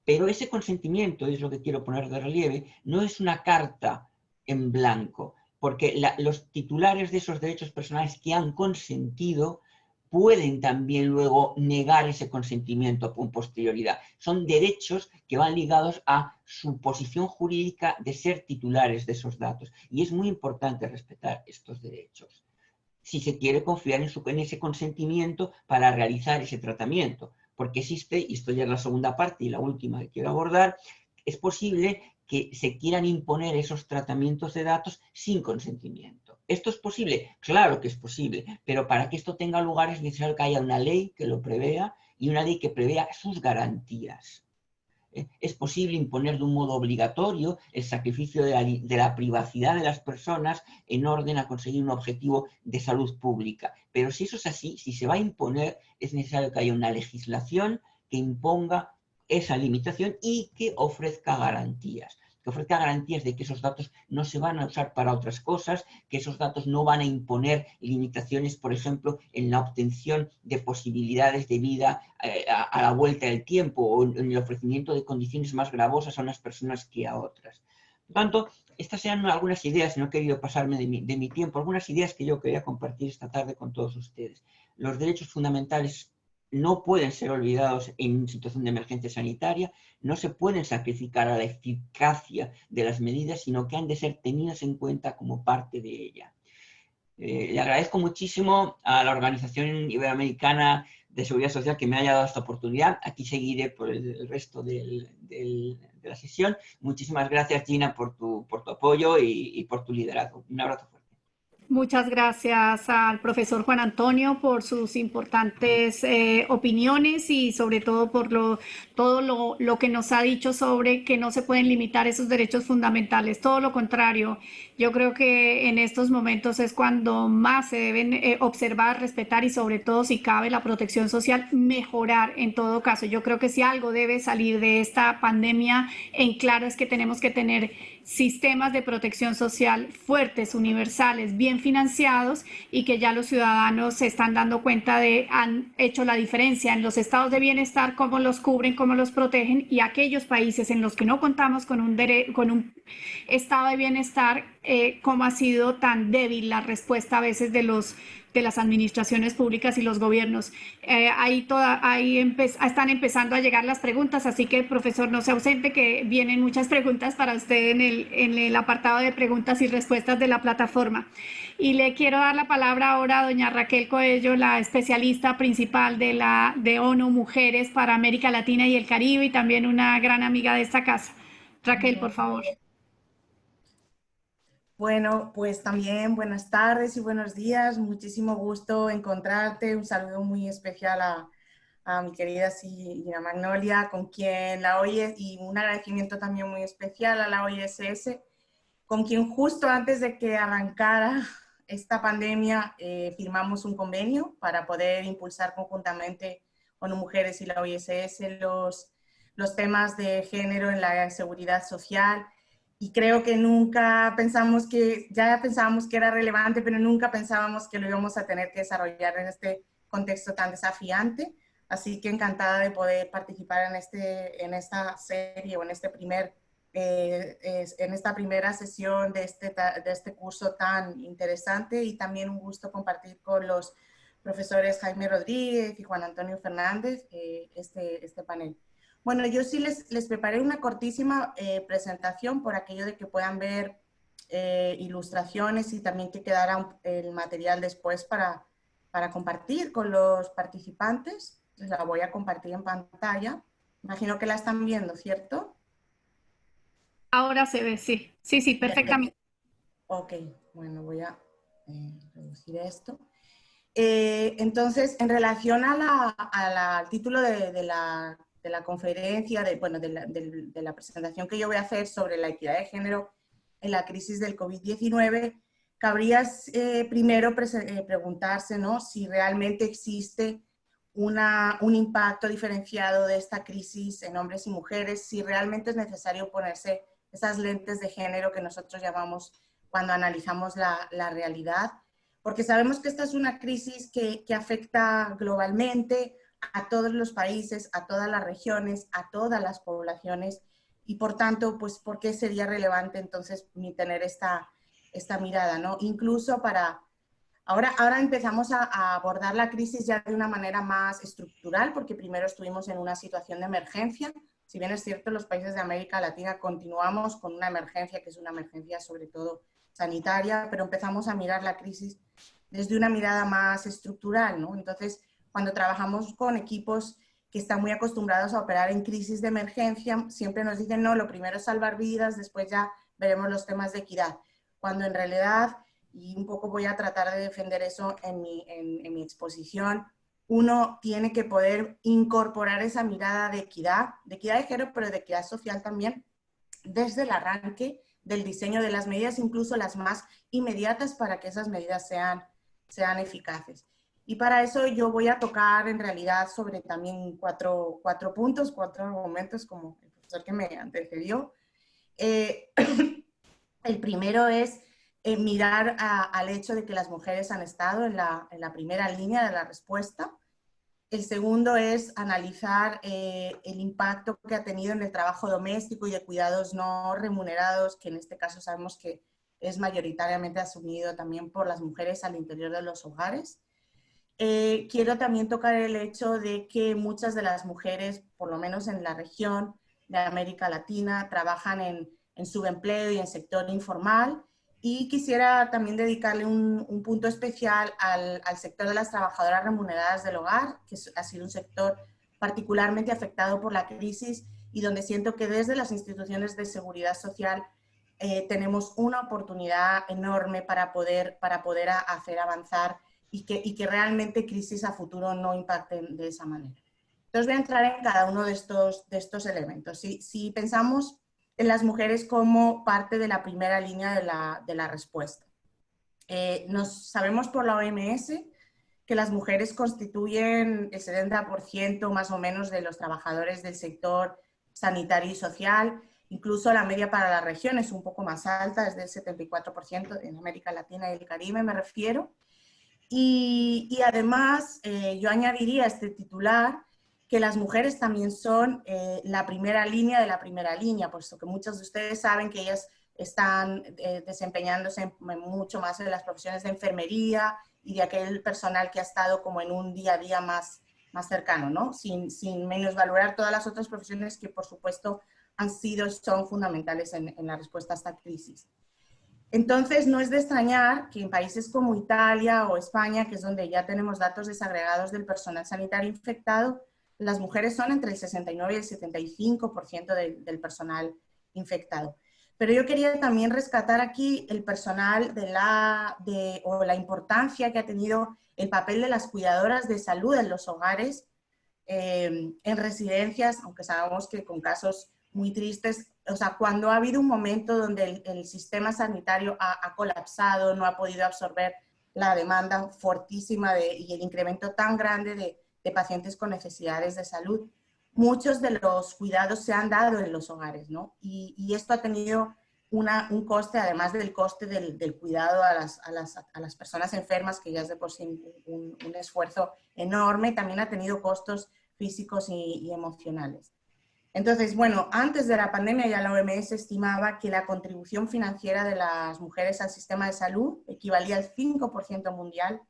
Pero ese consentimiento, es lo que quiero poner de relieve, no es una carta en blanco, porque los titulares de esos derechos personales que han consentido pueden también luego negar ese consentimiento con posterioridad. Son derechos que van ligados a su posición jurídica de ser titulares de esos datos. Y es muy importante respetar estos derechos si se quiere confiar en ese consentimiento para realizar ese tratamiento. Porque existe, y esto ya es la segunda parte y la última que quiero abordar, es posible que se quieran imponer esos tratamientos de datos sin consentimiento. ¿Esto es posible? Claro que es posible, pero para que esto tenga lugar es necesario que haya una ley que lo prevea y una ley que prevea sus garantías. Es posible imponer de un modo obligatorio el sacrificio de la privacidad de las personas en orden a conseguir un objetivo de salud pública. Pero si eso es así, si se va a imponer, es necesario que haya una legislación que imponga esa limitación y que ofrezca garantías. Que ofrezca garantías de que esos datos no se van a usar para otras cosas, que esos datos no van a imponer limitaciones, por ejemplo, en la obtención de posibilidades de vida a la vuelta del tiempo o en el ofrecimiento de condiciones más gravosas a unas personas que a otras. Por lo tanto, estas eran algunas ideas, no he querido pasarme de mi tiempo, algunas ideas que yo quería compartir esta tarde con todos ustedes. Los derechos fundamentales no pueden ser olvidados en situación de emergencia sanitaria, no se pueden sacrificar a la eficacia de las medidas, sino que han de ser tenidas en cuenta como parte de ella. Le agradezco muchísimo a la Organización Iberoamericana de Seguridad Social que me haya dado esta oportunidad. Aquí seguiré por el resto de la sesión. Muchísimas gracias, Gina, por tu apoyo y por tu liderazgo. Un abrazo fuerte. Muchas gracias al profesor Juan Antonio por sus importantes opiniones y sobre todo por todo lo que nos ha dicho sobre que no se pueden limitar esos derechos fundamentales. Todo lo contrario, yo creo que en estos momentos es cuando más se deben observar, respetar y sobre todo, si cabe, la protección social, mejorar en todo caso. Yo creo que si algo debe salir de esta pandemia en claro es que tenemos que tener sistemas de protección social fuertes, universales, bien financiados y que ya los ciudadanos se están dando cuenta han hecho la diferencia en los estados de bienestar, cómo los cubren, cómo los protegen, y aquellos países en los que no contamos con un estado de bienestar, cómo ha sido tan débil la respuesta a veces de las administraciones públicas y los gobiernos. Están empezando a llegar las preguntas, así que profesor, no se ausente, que vienen muchas preguntas para usted en el apartado de preguntas y respuestas de la plataforma. Y le quiero dar la palabra ahora a doña Raquel Coello, la especialista principal de ONU Mujeres para América Latina y el Caribe, y también una gran amiga de esta casa. Raquel, por favor. Bueno, pues también buenas tardes y buenos días. Muchísimo gusto encontrarte. Un saludo muy especial a mi querida Gina Magnolia, con quien la OIS, y un agradecimiento también muy especial a la OISS, con quien justo antes de que arrancara esta pandemia firmamos un convenio para poder impulsar conjuntamente con Mujeres y la OISS los temas de género en la seguridad social. Y creo que ya pensábamos que era relevante, pero nunca pensábamos que lo íbamos a tener que desarrollar en este contexto tan desafiante. Así que encantada de poder participar en esta serie o en esta primera sesión de este curso tan interesante, y también un gusto compartir con los profesores Jaime Rodríguez y Juan Antonio Fernández este panel. Bueno, yo sí les preparé una cortísima presentación por aquello de que puedan ver ilustraciones y también que quedara el material después para compartir con los participantes. La voy a compartir en pantalla. Imagino que la están viendo, ¿cierto? Ahora se ve, sí. Sí, perfectamente. Ok, bueno, voy a reducir esto. Entonces, en relación al título de la conferencia, de la presentación que yo voy a hacer sobre la equidad de género en la crisis del COVID-19, cabría primero preguntarse, ¿no?, si realmente existe un impacto diferenciado de esta crisis en hombres y mujeres, si realmente es necesario ponerse esas lentes de género que nosotros llamamos cuando analizamos la realidad, porque sabemos que esta es una crisis que afecta globalmente a todos los países, a todas las regiones, a todas las poblaciones, y por tanto, pues, ¿por qué sería relevante entonces tener esta mirada, ¿no? Incluso ahora empezamos a abordar la crisis ya de una manera más estructural, porque primero estuvimos en una situación de emergencia. Si bien es cierto, los países de América Latina continuamos con una emergencia, que es una emergencia sobre todo sanitaria, pero empezamos a mirar la crisis desde una mirada más estructural, ¿no? Entonces, cuando trabajamos con equipos que están muy acostumbrados a operar en crisis de emergencia, siempre nos dicen, no, lo primero es salvar vidas, después ya veremos los temas de equidad. Cuando en realidad, y un poco voy a tratar de defender eso en mi exposición, uno tiene que poder incorporar esa mirada de equidad de género, pero de equidad social también, desde el arranque del diseño de las medidas, incluso las más inmediatas, para que esas medidas sean eficaces. Y para eso yo voy a tocar en realidad sobre también cuatro puntos, 4 argumentos, como el profesor que me antecedió. El primero es mirar al hecho de que las mujeres han estado en la primera línea de la respuesta. El segundo es analizar el impacto que ha tenido en el trabajo doméstico y de cuidados no remunerados, que en este caso sabemos que es mayoritariamente asumido también por las mujeres al interior de los hogares. Quiero también tocar el hecho de que muchas de las mujeres, por lo menos en la región de América Latina, trabajan en subempleo y en sector informal, y quisiera también dedicarle un punto especial al sector de las trabajadoras remuneradas del hogar, que ha sido un sector particularmente afectado por la crisis y donde siento que desde las instituciones de seguridad social tenemos una oportunidad enorme para poder hacer avanzar y que realmente crisis a futuro no impacten de esa manera. Entonces voy a entrar en cada uno de estos elementos. Si pensamos en las mujeres como parte de la primera línea de la respuesta, sabemos por la OMS que las mujeres constituyen el 70% más o menos de los trabajadores del sector sanitario y social. Incluso la media para la región es un poco más alta, es del 74% en América Latina y el Caribe, me refiero. Y además, yo añadiría este titular que las mujeres también son la primera línea de la primera línea, puesto que muchos de ustedes saben que ellas están desempeñándose mucho más en las profesiones de enfermería y de aquel personal que ha estado como en un día a día más cercano, ¿no? Sin menosvalorar todas las otras profesiones que, por supuesto, son fundamentales en la respuesta a esta crisis. Entonces, no es de extrañar que en países como Italia o España, que es donde ya tenemos datos desagregados del personal sanitario infectado, las mujeres son entre el 69 y el 75% del personal infectado. Pero yo quería también rescatar aquí el personal o la importancia que ha tenido el papel de las cuidadoras de salud en los hogares, en residencias, aunque sabemos que con casos muy tristes, o sea, cuando ha habido un momento donde el sistema sanitario ha colapsado, no ha podido absorber la demanda fortísima y el incremento tan grande de pacientes con necesidades de salud, muchos de los cuidados se han dado en los hogares, ¿no? Y esto ha tenido un coste, además del coste del cuidado a las personas enfermas, que ya es de por sí un esfuerzo enorme, también ha tenido costos físicos y emocionales. Entonces, bueno, antes de la pandemia ya la OMS estimaba que la contribución financiera de las mujeres al sistema de salud equivalía al 5% mundial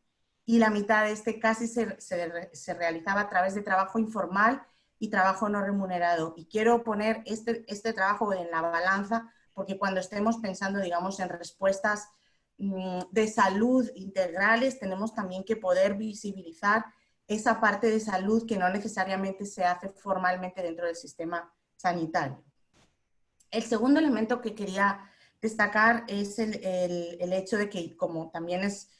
y la mitad de este casi se realizaba a través de trabajo informal y trabajo no remunerado. Y quiero poner este trabajo en la balanza porque cuando estemos pensando, digamos, en respuestas de salud integrales, tenemos también que poder visibilizar esa parte de salud que no necesariamente se hace formalmente dentro del sistema sanitario. El segundo elemento que quería destacar es el hecho de que, como también es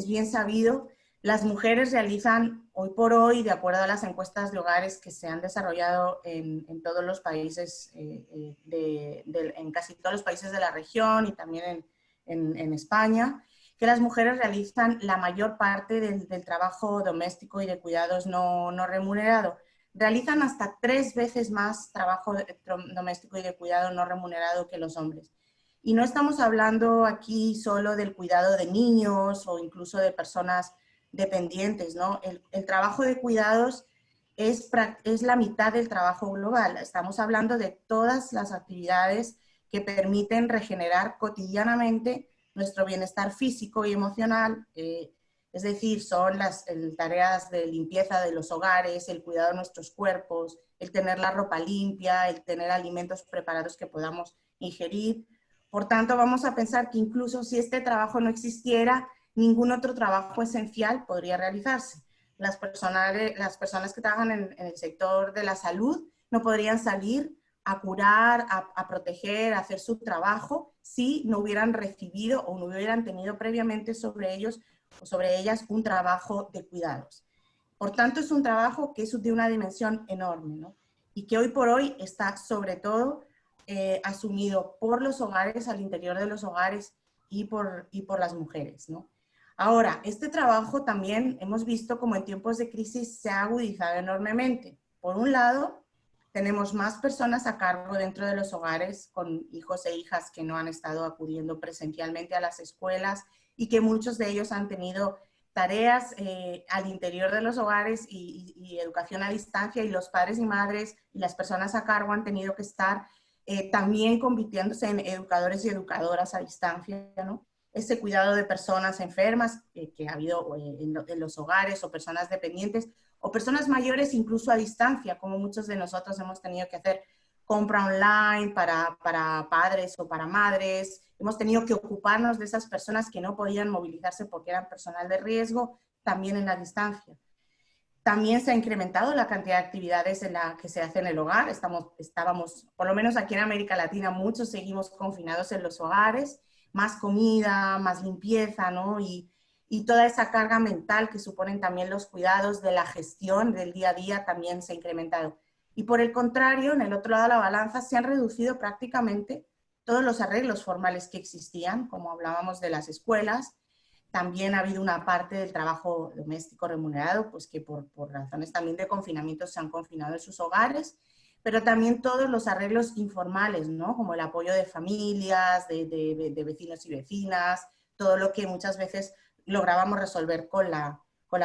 bien sabido, las mujeres realizan hoy por hoy, de acuerdo a las encuestas de hogares que se han desarrollado en todos los países, en casi todos los países de la región y también en España, que las mujeres realizan la mayor parte del trabajo doméstico y de cuidados no remunerado. Realizan hasta 3 veces más trabajo doméstico y de cuidado no remunerado que los hombres. Y no estamos hablando aquí solo del cuidado de niños o incluso de personas dependientes, ¿no? El trabajo de cuidados es la mitad del trabajo global. Estamos hablando de todas las actividades que permiten regenerar cotidianamente nuestro bienestar físico y emocional, es decir, son las tareas de limpieza de los hogares, el cuidado de nuestros cuerpos, el tener la ropa limpia, el tener alimentos preparados que podamos ingerir. Por tanto, vamos a pensar que incluso si este trabajo no existiera, ningún otro trabajo esencial podría realizarse. Las personas que trabajan en el sector de la salud no podrían salir a curar, a proteger, a hacer su trabajo si no hubieran recibido o no hubieran tenido previamente sobre ellos o sobre ellas un trabajo de cuidados. Por tanto, es un trabajo que es de una dimensión enorme, ¿no? Y que hoy por hoy está sobre todo asumido por los hogares, al interior de los hogares y por las mujeres, ¿no? Ahora, este trabajo también hemos visto como en tiempos de crisis se ha agudizado enormemente. Por un lado, tenemos más personas a cargo dentro de los hogares con hijos e hijas que no han estado acudiendo presencialmente a las escuelas y que muchos de ellos han tenido tareas al interior de los hogares y educación a distancia, y los padres y madres y las personas a cargo han tenido que estar también convirtiéndose en educadores y educadoras a distancia, ¿no? Ese cuidado de personas enfermas que ha habido en los hogares, o personas dependientes, o personas mayores incluso a distancia, como muchos de nosotros hemos tenido que hacer compra online para padres o para madres. Hemos tenido que ocuparnos de esas personas que no podían movilizarse porque eran personal de riesgo, también en la distancia. También se ha incrementado la cantidad de actividades que se hace en el hogar. Estábamos, por lo menos aquí en América Latina, muchos seguimos confinados en los hogares, más comida, más limpieza, ¿no? Y toda esa carga mental que suponen también los cuidados de la gestión del día a día también se ha incrementado. Y por el contrario, en el otro lado de la balanza, se han reducido prácticamente todos los arreglos formales que existían, como hablábamos de las escuelas. También ha habido una parte del trabajo doméstico remunerado, pues que por razones también de confinamiento se han confinado en sus hogares, pero también todos los arreglos informales, ¿no? Como el apoyo de familias, de vecinos y vecinas, todo lo que muchas veces lográbamos resolver con la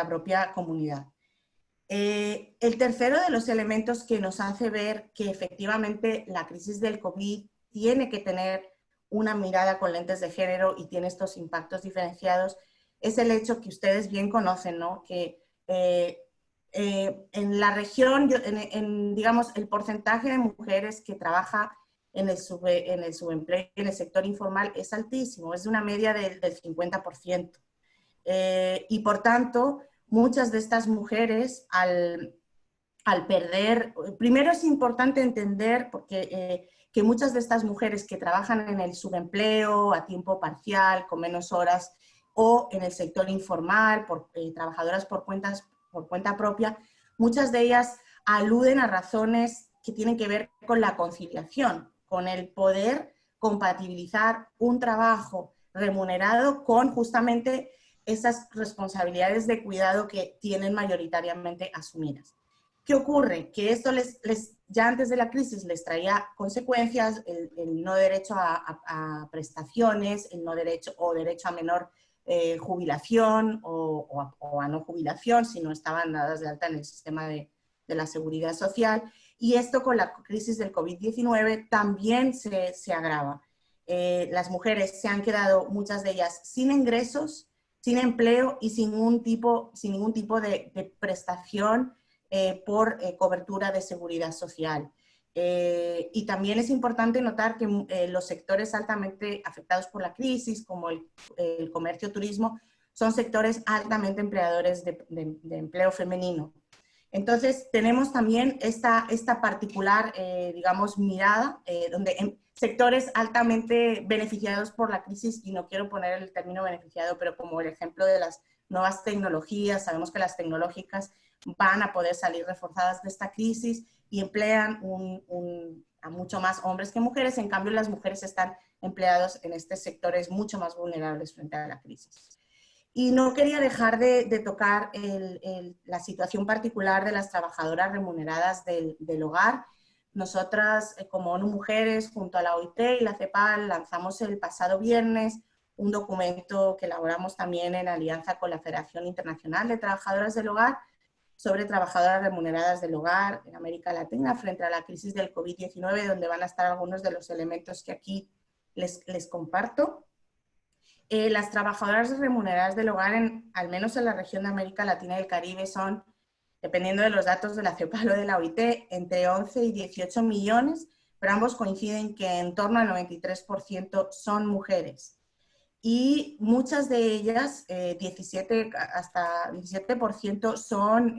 propia comunidad. El tercero de los elementos que nos hace ver que efectivamente la crisis del COVID tiene que tener una mirada con lentes de género y tiene estos impactos diferenciados, es el hecho que ustedes bien conocen, ¿no? Que en la región, digamos, el porcentaje de mujeres que trabaja en el subempleo, en el sector informal, es altísimo, es de una media del 50%. Y por tanto, muchas de estas mujeres, al perder, primero es importante entender porque, que muchas de estas mujeres que trabajan en el subempleo a tiempo parcial, con menos horas, o en el sector informal, trabajadoras por cuenta propia, muchas de ellas aluden a razones que tienen que ver con la conciliación, con el poder compatibilizar un trabajo remunerado con justamente esas responsabilidades de cuidado que tienen mayoritariamente asumidas. ¿Qué ocurre? Que esto ya antes de la crisis les traía consecuencias, el no derecho a prestaciones, el no derecho o derecho a menor jubilación o a no jubilación si no estaban dadas de alta en el sistema de la seguridad social. Y esto con la crisis del COVID-19 también se agrava. Las mujeres se han quedado, muchas de ellas, sin ingresos, sin empleo y sin ningún tipo de prestación por cobertura de seguridad social. Y también es importante notar que los sectores altamente afectados por la crisis, como el comercio, turismo, son sectores altamente empleadores de empleo femenino. Entonces, tenemos también esta particular, digamos, mirada, donde sectores altamente beneficiados por la crisis, y no quiero poner el término beneficiado, pero como el ejemplo de las nuevas tecnologías, sabemos que las tecnológicas van a poder salir reforzadas de esta crisis y emplean a mucho más hombres que mujeres. En cambio, las mujeres están empleadas en estos sectores mucho más vulnerables frente a la crisis. Y no quería dejar de tocar la situación particular de las trabajadoras remuneradas del hogar. Nosotras, como ONU Mujeres, junto a la OIT y la CEPAL, lanzamos el pasado viernes un documento que elaboramos también en alianza con la Federación Internacional de Trabajadoras del Hogar sobre trabajadoras remuneradas del hogar en América Latina frente a la crisis del COVID-19, donde van a estar algunos de los elementos que aquí les comparto. Las trabajadoras remuneradas del hogar, al menos en la región de América Latina y el Caribe, son, dependiendo de los datos de la CEPAL o de la OIT, entre 11 y 18 millones, pero ambos coinciden que en torno al 93% son mujeres. Y muchas de ellas, hasta 17%, son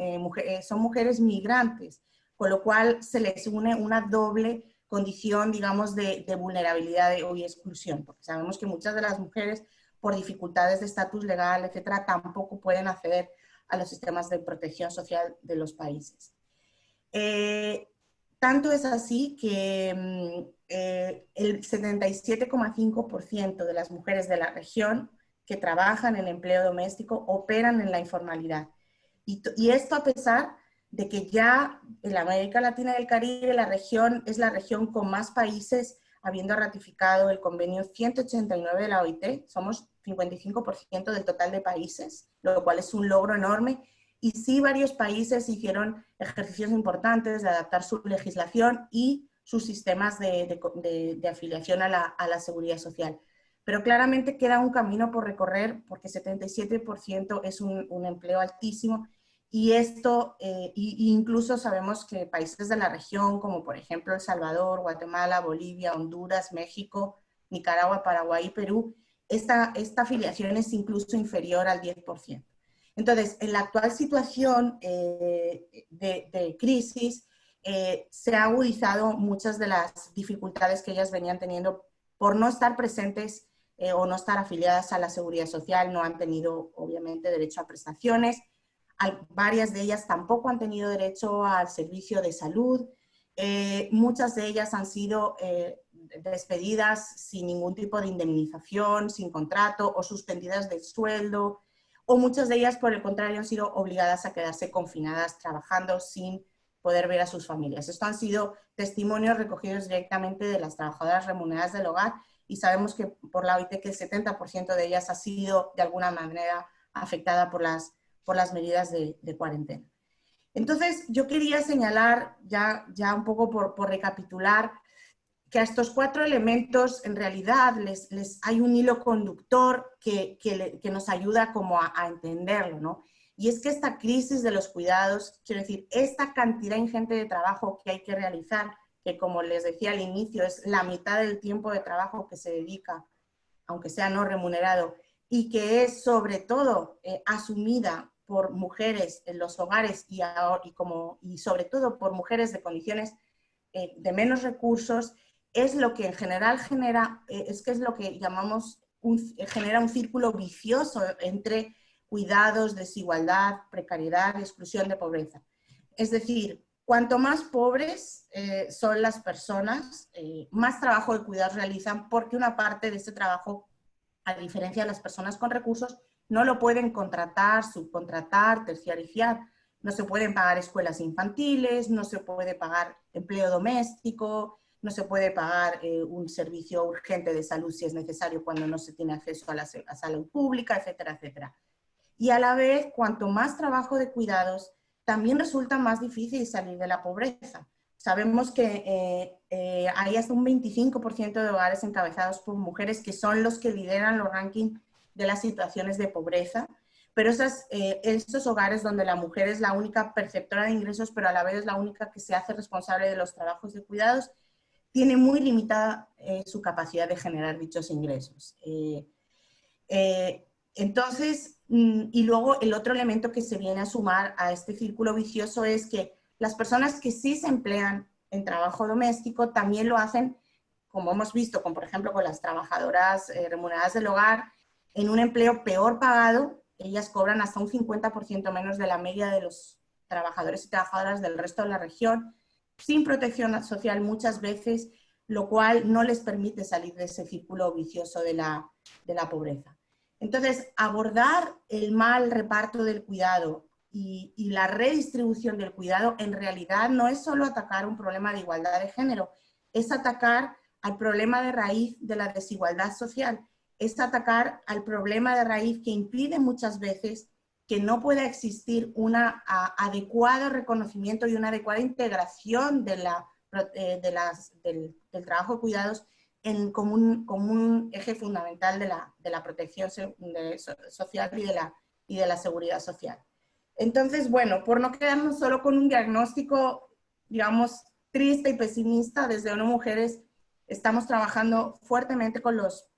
mujeres migrantes, con lo cual se les une una doble condición, digamos, de vulnerabilidad y exclusión, porque sabemos que muchas de las mujeres, por dificultades de estatus legal, etcétera, tampoco pueden acceder a los sistemas de protección social de los países. Tanto es así que el 77,5% de las mujeres de la región que trabajan en el empleo doméstico operan en la informalidad. Y esto a pesar de que ya en la América Latina y el Caribe es la región con más países habiendo ratificado el convenio 189 de la OIT. Somos 55% del total de países, lo cual es un logro enorme. Y sí, varios países hicieron ejercicios importantes de adaptar su legislación y sus sistemas de afiliación a la seguridad social. Pero claramente queda un camino por recorrer porque 77% es un empleo altísimo y esto, incluso sabemos que países de la región, como por ejemplo El Salvador, Guatemala, Bolivia, Honduras, México, Nicaragua, Paraguay y Perú, esta afiliación es incluso inferior al 10%. Entonces, en la actual situación de crisis, se ha agudizado muchas de las dificultades que ellas venían teniendo por no estar presentes o no estar afiliadas a la seguridad social. No han tenido, obviamente, derecho a prestaciones. Varias de ellas tampoco han tenido derecho al servicio de salud. Muchas de ellas han sido despedidas sin ningún tipo de indemnización, sin contrato o suspendidas del sueldo. O muchas de ellas, por el contrario, han sido obligadas a quedarse confinadas trabajando sin poder ver a sus familias. Esto han sido testimonios recogidos directamente de las trabajadoras remuneradas del hogar y sabemos que por la OIT que el 70% de ellas ha sido de alguna manera afectada por las medidas de cuarentena. Entonces, yo quería señalar, ya un poco por recapitular, que a estos 4 elementos en realidad hay un hilo conductor que nos ayuda como a entenderlo, ¿no? Y es que esta crisis de los cuidados, quiero decir, esta cantidad ingente de trabajo que hay que realizar, que como les decía al inicio, es la mitad del tiempo de trabajo que se dedica, aunque sea no remunerado, y que es sobre todo asumida por mujeres en los hogares y sobre todo por mujeres de condiciones de menos recursos, es lo que en general genera, es lo que llamamos, genera un círculo vicioso entre cuidados, desigualdad, precariedad, exclusión de pobreza. Es decir, cuanto más pobres son las personas, más trabajo de cuidados realizan, porque una parte de ese trabajo, a diferencia de las personas con recursos, no lo pueden contratar, subcontratar, terciarizar. No se pueden pagar escuelas infantiles, no se puede pagar empleo doméstico, no se puede pagar un servicio urgente de salud si es necesario cuando no se tiene acceso a la salud pública, etcétera, etcétera. Y a la vez, cuanto más trabajo de cuidados, también resulta más difícil salir de la pobreza. Sabemos que hay hasta un 25% de hogares encabezados por mujeres que son los que lideran los rankings de las situaciones de pobreza, pero estos hogares donde la mujer es la única perceptora de ingresos, pero a la vez es la única que se hace responsable de los trabajos de cuidados, tiene muy limitada su capacidad de generar dichos ingresos. Entonces, y luego el otro elemento que se viene a sumar a este círculo vicioso es que las personas que sí se emplean en trabajo doméstico también lo hacen, como hemos visto, por ejemplo, con las trabajadoras remuneradas del hogar, en un empleo peor pagado. Ellas cobran hasta un 50% menos de la media de los trabajadores y trabajadoras del resto de la región, sin protección social muchas veces, lo cual no les permite salir de ese círculo vicioso de la pobreza. Entonces, abordar el mal reparto del cuidado y la redistribución del cuidado en realidad no es solo atacar un problema de igualdad de género, es atacar al problema de raíz de la desigualdad social, es atacar al problema de raíz que impide muchas veces que no pueda existir un adecuado reconocimiento y una adecuada integración del trabajo de cuidados como un eje fundamental de la protección social y de la seguridad social. Entonces, bueno, por no quedarnos solo con un diagnóstico, digamos, triste y pesimista, desde ONU Mujeres estamos trabajando fuertemente con los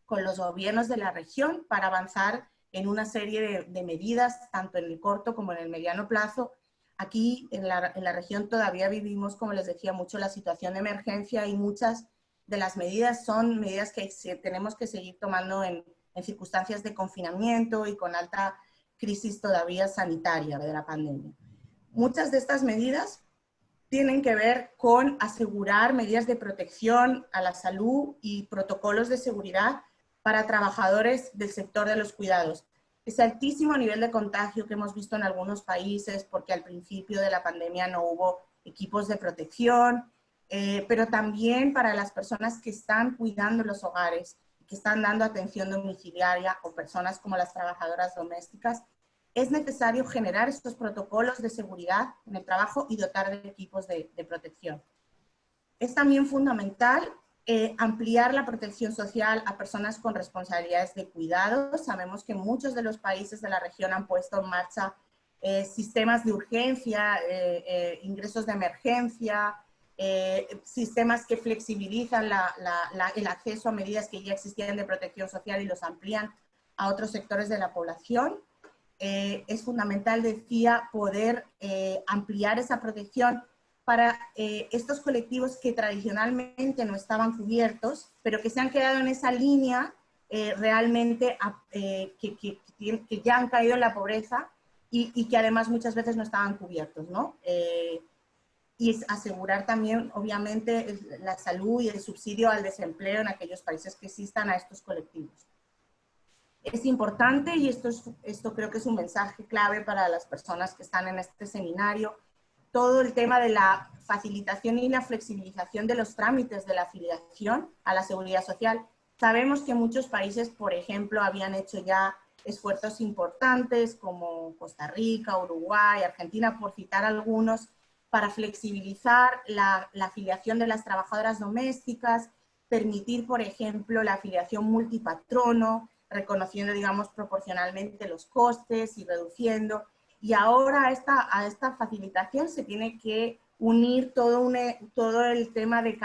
gobiernos de la región para avanzar en una serie de medidas, tanto en el corto como en el mediano plazo. Aquí en la región todavía vivimos, como les decía, mucho la situación de emergencia y muchas de las medidas son medidas que tenemos que seguir tomando en circunstancias de confinamiento y con alta crisis todavía sanitaria de la pandemia. Muchas de estas medidas tienen que ver con asegurar medidas de protección a la salud y protocolos de seguridad para trabajadores del sector de los cuidados. Ese altísimo nivel de contagio que hemos visto en algunos países porque al principio de la pandemia no hubo equipos de protección, pero también para las personas que están cuidando los hogares, que están dando atención domiciliaria o personas como las trabajadoras domésticas, es necesario generar estos protocolos de seguridad en el trabajo y dotar de equipos de protección. Es también fundamental ampliar la protección social a personas con responsabilidades de cuidado. Sabemos que muchos de los países de la región han puesto en marcha sistemas de urgencia, ingresos de emergencia, sistemas que flexibilizan el acceso a medidas que ya existían de protección social y los amplían a otros sectores de la población. Es fundamental, decía, poder ampliar esa protección para estos colectivos que tradicionalmente no estaban cubiertos, pero que se han quedado en esa línea realmente que ya han caído en la pobreza y que además muchas veces no estaban cubiertos, ¿no? Y es asegurar también, obviamente, la salud y el subsidio al desempleo en aquellos países que existan a estos colectivos. Es importante, y esto creo que es un mensaje clave para las personas que están en este seminario, todo el tema de la facilitación y la flexibilización de los trámites de la afiliación a la seguridad social. Sabemos que muchos países, por ejemplo, habían hecho ya esfuerzos importantes como Costa Rica, Uruguay, Argentina, por citar algunos, para flexibilizar la afiliación de las trabajadoras domésticas, permitir, por ejemplo, la afiliación multipatrono, reconociendo, digamos, proporcionalmente los costes y reduciendo. Y ahora a esta facilitación se tiene que unir todo el tema de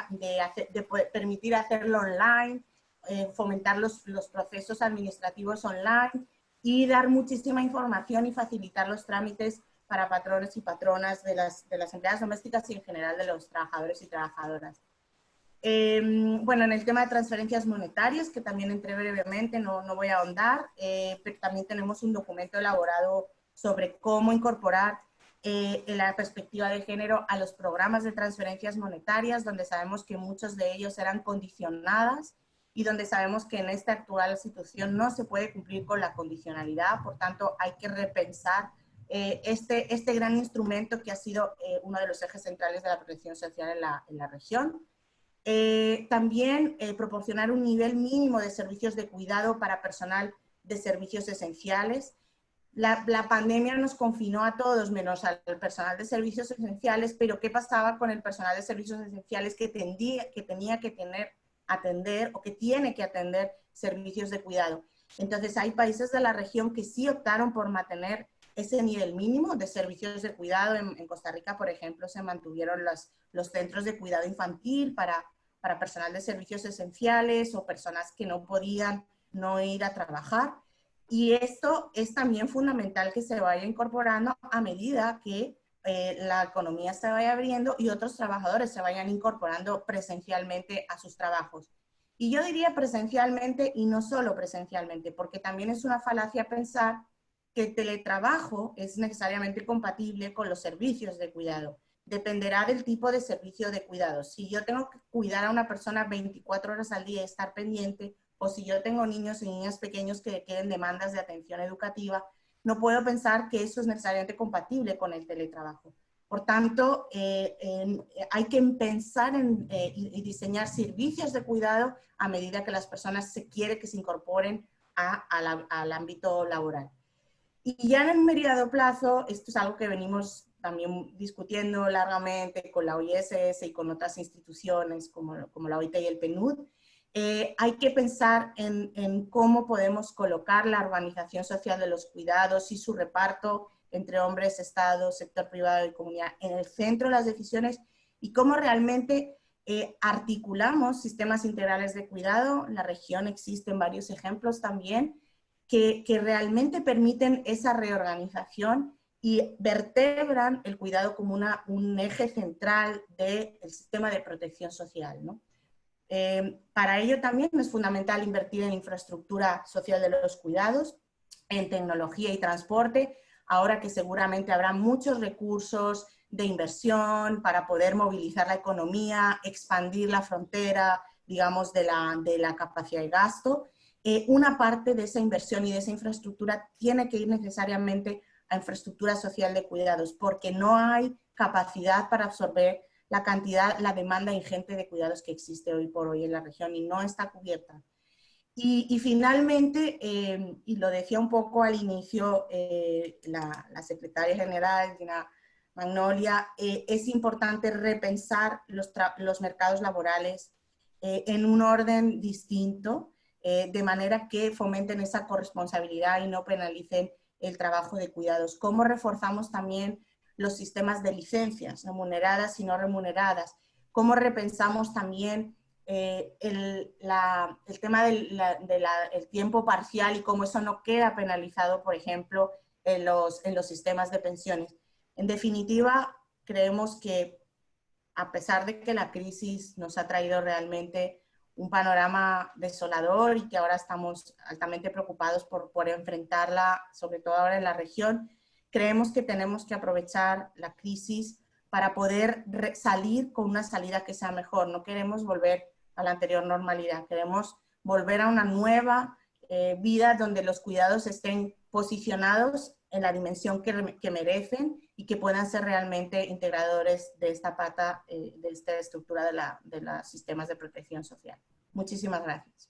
permitir hacerlo online, fomentar los procesos administrativos online y dar muchísima información y facilitar los trámites para patrones y patronas de las empleadas domésticas y en general de los trabajadores y trabajadoras. Bueno, en el tema de transferencias monetarias, que también entré brevemente, no voy a ahondar, pero también tenemos un documento elaborado sobre cómo incorporar la perspectiva de género a los programas de transferencias monetarias, donde sabemos que muchos de ellos eran condicionadas y donde sabemos que en esta actual situación no se puede cumplir con la condicionalidad, por tanto hay que repensar este gran instrumento que ha sido uno de los ejes centrales de la protección social en la región. También proporcionar un nivel mínimo de servicios de cuidado para personal de servicios esenciales. La pandemia nos confinó a todos, menos al personal de servicios esenciales, pero ¿qué pasaba con el personal de servicios esenciales que tenía que atender o que tiene que atender servicios de cuidado? Entonces hay países de la región que sí optaron por mantener ese nivel mínimo de servicios de cuidado. En Costa Rica, por ejemplo, se mantuvieron los centros de cuidado infantil para personal de servicios esenciales o personas que no podían no ir a trabajar. Y esto es también fundamental que se vaya incorporando a medida que la economía se vaya abriendo y otros trabajadores se vayan incorporando presencialmente a sus trabajos. Y yo diría presencialmente y no solo presencialmente, porque también es una falacia pensar que el teletrabajo es necesariamente compatible con los servicios de cuidado. Dependerá del tipo de servicio de cuidado. Si yo tengo que cuidar a una persona 24 horas al día y estar pendiente, o si yo tengo niños y niñas pequeños que requieren demandas de atención educativa, no puedo pensar que eso es necesariamente compatible con el teletrabajo. Por tanto, hay que pensar y diseñar servicios de cuidado a medida que las personas se quiere que se incorporen al ámbito laboral. Y ya en el mediano plazo, esto es algo que venimos también discutiendo largamente con la OISS y con otras instituciones como la OIT y el PNUD, hay que pensar en cómo podemos colocar la organización social de los cuidados y su reparto entre hombres, Estado, sector privado y comunidad en el centro de las decisiones y cómo realmente articulamos sistemas integrales de cuidado. En la región existen varios ejemplos también que realmente permiten esa reorganización y vertebran el cuidado como un eje central del sistema de protección social, ¿no? Para ello también es fundamental invertir en infraestructura social de los cuidados, en tecnología y transporte, ahora que seguramente habrá muchos recursos de inversión para poder movilizar la economía, expandir la frontera, digamos, de la capacidad de gasto. Una parte de esa inversión y de esa infraestructura tiene que ir necesariamente a infraestructura social de cuidados, porque no hay capacidad para absorber la demanda ingente de cuidados que existe hoy por hoy en la región y no está cubierta. Y finalmente, y lo decía un poco al inicio la secretaria general, Dina Magnolia, es importante repensar los mercados laborales en un orden distinto, de manera que fomenten esa corresponsabilidad y no penalicen el trabajo de cuidados. ¿Cómo reforzamos también los sistemas de licencias, remuneradas y no remuneradas? ¿Cómo repensamos también el tema del tiempo parcial y cómo eso no queda penalizado, por ejemplo, en los sistemas de pensiones? En definitiva, creemos que a pesar de que la crisis nos ha traído realmente un panorama desolador y que ahora estamos altamente preocupados por enfrentarla, sobre todo ahora en la región, creemos que tenemos que aprovechar la crisis para poder salir con una salida que sea mejor. No queremos volver a la anterior normalidad, queremos volver a una nueva vida donde los cuidados estén posicionados en la dimensión que merecen y que puedan ser realmente integradores de esta pata, de esta estructura de los sistemas de protección social. Muchísimas gracias.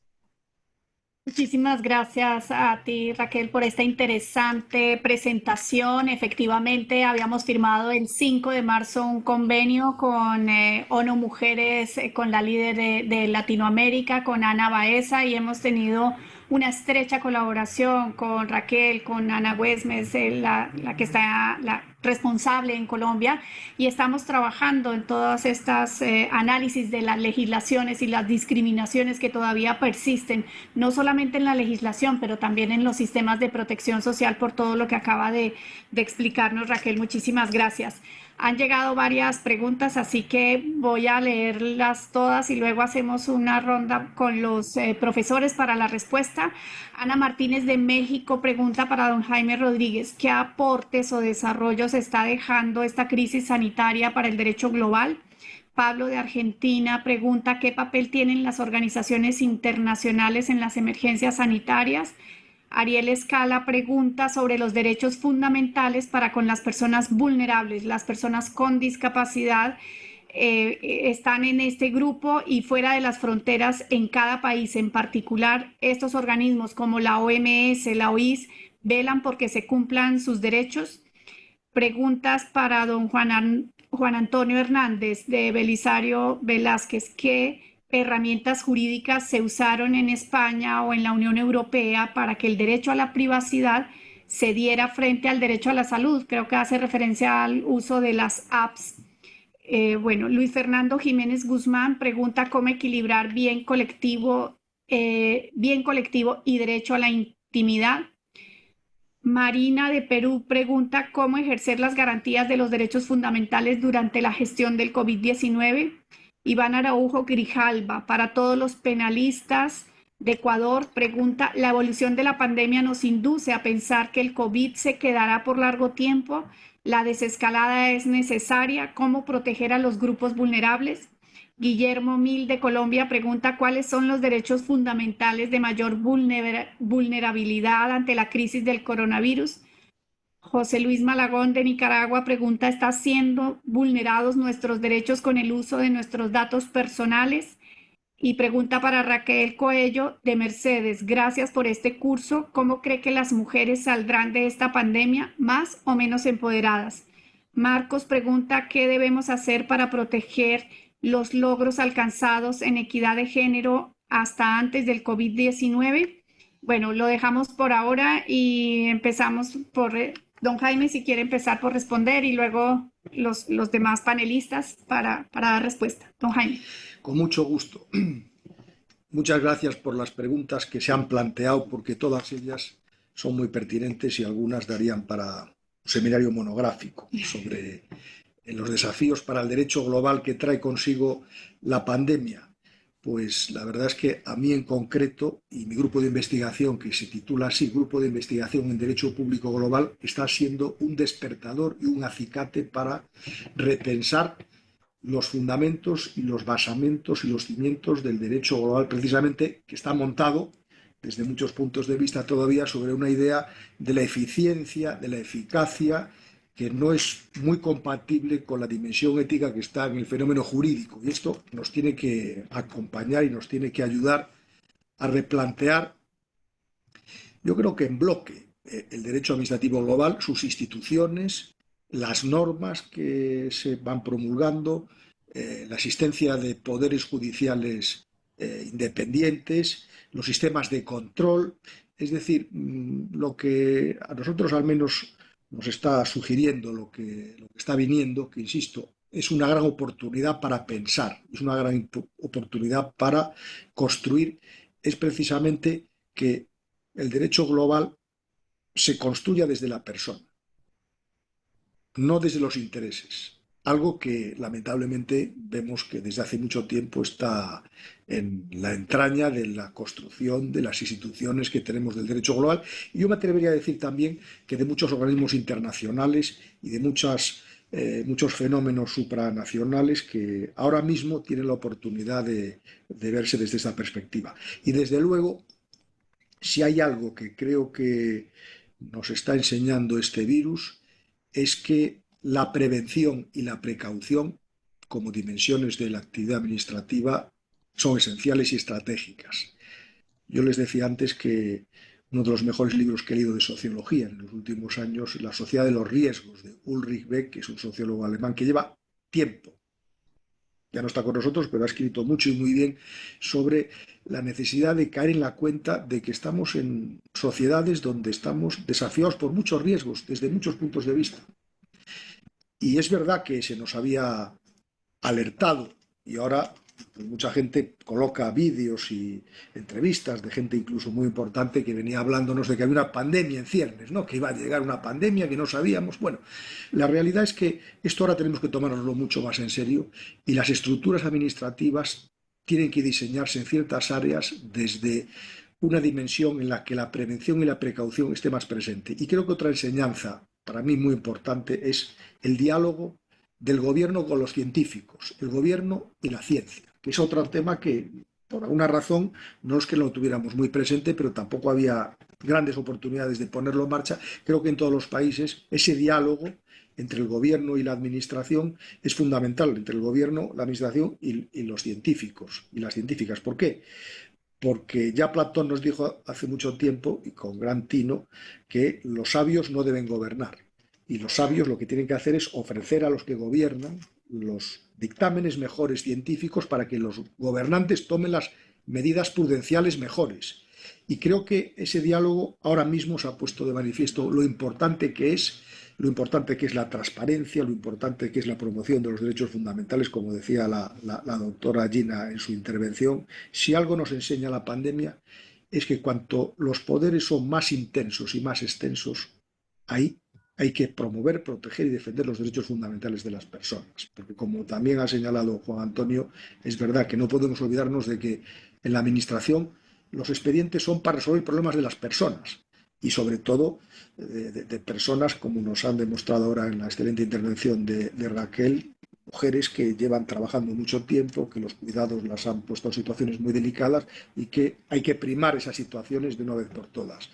Muchísimas gracias a ti, Raquel, por esta interesante presentación. Efectivamente, habíamos firmado el 5 de marzo un convenio con ONU Mujeres, con la líder de Latinoamérica, con Ana Baeza, y hemos tenido una estrecha colaboración con Raquel, con Ana Güemes, la que está la responsable en Colombia, y estamos trabajando en todas estas análisis de las legislaciones y las discriminaciones que todavía persisten, no solamente en la legislación, pero también en los sistemas de protección social, por todo lo que acaba de explicarnos Raquel. Muchísimas gracias. Han llegado varias preguntas, así que voy a leerlas todas y luego hacemos una ronda con los profesores para la respuesta. Ana Martínez de México pregunta para don Jaime Rodríguez: ¿qué aportes o desarrollos está dejando esta crisis sanitaria para el derecho global? Pablo de Argentina pregunta: ¿qué papel tienen las organizaciones internacionales en las emergencias sanitarias? Ariel Escala pregunta sobre los derechos fundamentales para con las personas vulnerables, las personas con discapacidad. Están en este grupo y fuera de las fronteras en cada país. En particular, estos organismos como la OMS, la OIS, velan porque se cumplan sus derechos. Preguntas para don Juan Antonio Hernández de Belisario Velázquez: ¿qué herramientas jurídicas se usaron en España o en la Unión Europea para que el derecho a la privacidad se diera frente al derecho a la salud? Creo que hace referencia al uso de las apps. Bueno, Luis Fernando Jiménez Guzmán pregunta: ¿cómo equilibrar bien colectivo y derecho a la intimidad? Marina de Perú pregunta: ¿cómo ejercer las garantías de los derechos fundamentales durante la gestión del COVID-19? Iván Araujo Grijalva, para todos los penalistas de Ecuador, pregunta: ¿la evolución de la pandemia nos induce a pensar que el COVID se quedará por largo tiempo? ¿La desescalada es necesaria? ¿Cómo proteger a los grupos vulnerables? Guillermo Mil de Colombia pregunta: ¿cuáles son los derechos fundamentales de mayor vulnerabilidad ante la crisis del coronavirus? José Luis Malagón de Nicaragua pregunta: ¿están siendo vulnerados nuestros derechos con el uso de nuestros datos personales? Y pregunta para Raquel Coello de Mercedes: gracias por este curso. ¿Cómo cree que las mujeres saldrán de esta pandemia, más o menos empoderadas? Marcos pregunta: ¿qué debemos hacer para proteger los logros alcanzados en equidad de género hasta antes del COVID-19? Bueno, lo dejamos por ahora y empezamos por don Jaime, si quiere empezar por responder, y luego los demás panelistas para dar respuesta. Don Jaime. Con mucho gusto. Muchas gracias por las preguntas que se han planteado, porque todas ellas son muy pertinentes y algunas darían para un seminario monográfico sobre los desafíos para el derecho global que trae consigo la pandemia. Pues la verdad es que a mí en concreto, y mi grupo de investigación, que se titula así, Grupo de Investigación en Derecho Público Global, está siendo un despertador y un acicate para repensar los fundamentos y los basamentos y los cimientos del derecho global, precisamente, que está montado desde muchos puntos de vista todavía sobre una idea de la eficiencia, de la eficacia, que no es muy compatible con la dimensión ética que está en el fenómeno jurídico. Y esto nos tiene que acompañar y nos tiene que ayudar a replantear, yo creo que en bloque, el derecho administrativo global, sus instituciones, las normas que se van promulgando, la existencia de poderes judiciales independientes, los sistemas de control, es decir, lo que a nosotros al menos nos está sugiriendo, lo que está viniendo, que insisto, es una gran oportunidad para pensar, es una gran oportunidad para construir, es precisamente que el derecho global se construya desde la persona, no desde los intereses. Algo que lamentablemente vemos que desde hace mucho tiempo está en la entraña de la construcción de las instituciones que tenemos del derecho global. Y yo me atrevería a decir también que de muchos organismos internacionales y de muchos fenómenos supranacionales que ahora mismo tienen la oportunidad de verse desde esta perspectiva. Y desde luego, si hay algo que creo que nos está enseñando este virus, es que la prevención y la precaución, como dimensiones de la actividad administrativa, son esenciales y estratégicas. Yo les decía antes que uno de los mejores libros que he leído de sociología en los últimos años, La sociedad de los riesgos, de Ulrich Beck, que es un sociólogo alemán que lleva tiempo, ya no está con nosotros, pero ha escrito mucho y muy bien sobre la necesidad de caer en la cuenta de que estamos en sociedades donde estamos desafiados por muchos riesgos desde muchos puntos de vista. Y es verdad que se nos había alertado y ahora pues, mucha gente coloca vídeos y entrevistas de gente incluso muy importante que venía hablándonos de que había una pandemia en ciernes, ¿no? Que iba a llegar una pandemia que no sabíamos. Bueno, la realidad es que esto ahora tenemos que tomárnoslo mucho más en serio y las estructuras administrativas tienen que diseñarse en ciertas áreas desde una dimensión en la que la prevención y la precaución esté más presente. Y creo que otra enseñanza para mí muy importante es el diálogo del gobierno con los científicos, el gobierno y la ciencia, que es otro tema que, por alguna razón, no es que lo tuviéramos muy presente, pero tampoco había grandes oportunidades de ponerlo en marcha. Creo que en todos los países ese diálogo entre el gobierno y la administración es fundamental, entre el gobierno, la administración y los científicos y las científicas. ¿Por qué? Porque ya Platón nos dijo hace mucho tiempo, y con gran tino, que los sabios no deben gobernar. Y los sabios lo que tienen que hacer es ofrecer a los que gobiernan los dictámenes mejores científicos para que los gobernantes tomen las medidas prudenciales mejores. Y creo que ese diálogo ahora mismo se ha puesto de manifiesto lo importante que es la transparencia, lo importante que es la promoción de los derechos fundamentales, como decía la doctora Gina en su intervención. Si algo nos enseña la pandemia es que cuanto los poderes son más intensos y más extensos, ahí hay que promover, proteger y defender los derechos fundamentales de las personas. Porque como también ha señalado Juan Antonio, es verdad que no podemos olvidarnos de que en la administración los expedientes son para resolver problemas de las personas y sobre todo de personas, como nos han demostrado ahora en la excelente intervención de Raquel, mujeres que llevan trabajando mucho tiempo, que los cuidados las han puesto en situaciones muy delicadas y que hay que primar esas situaciones de una vez por todas.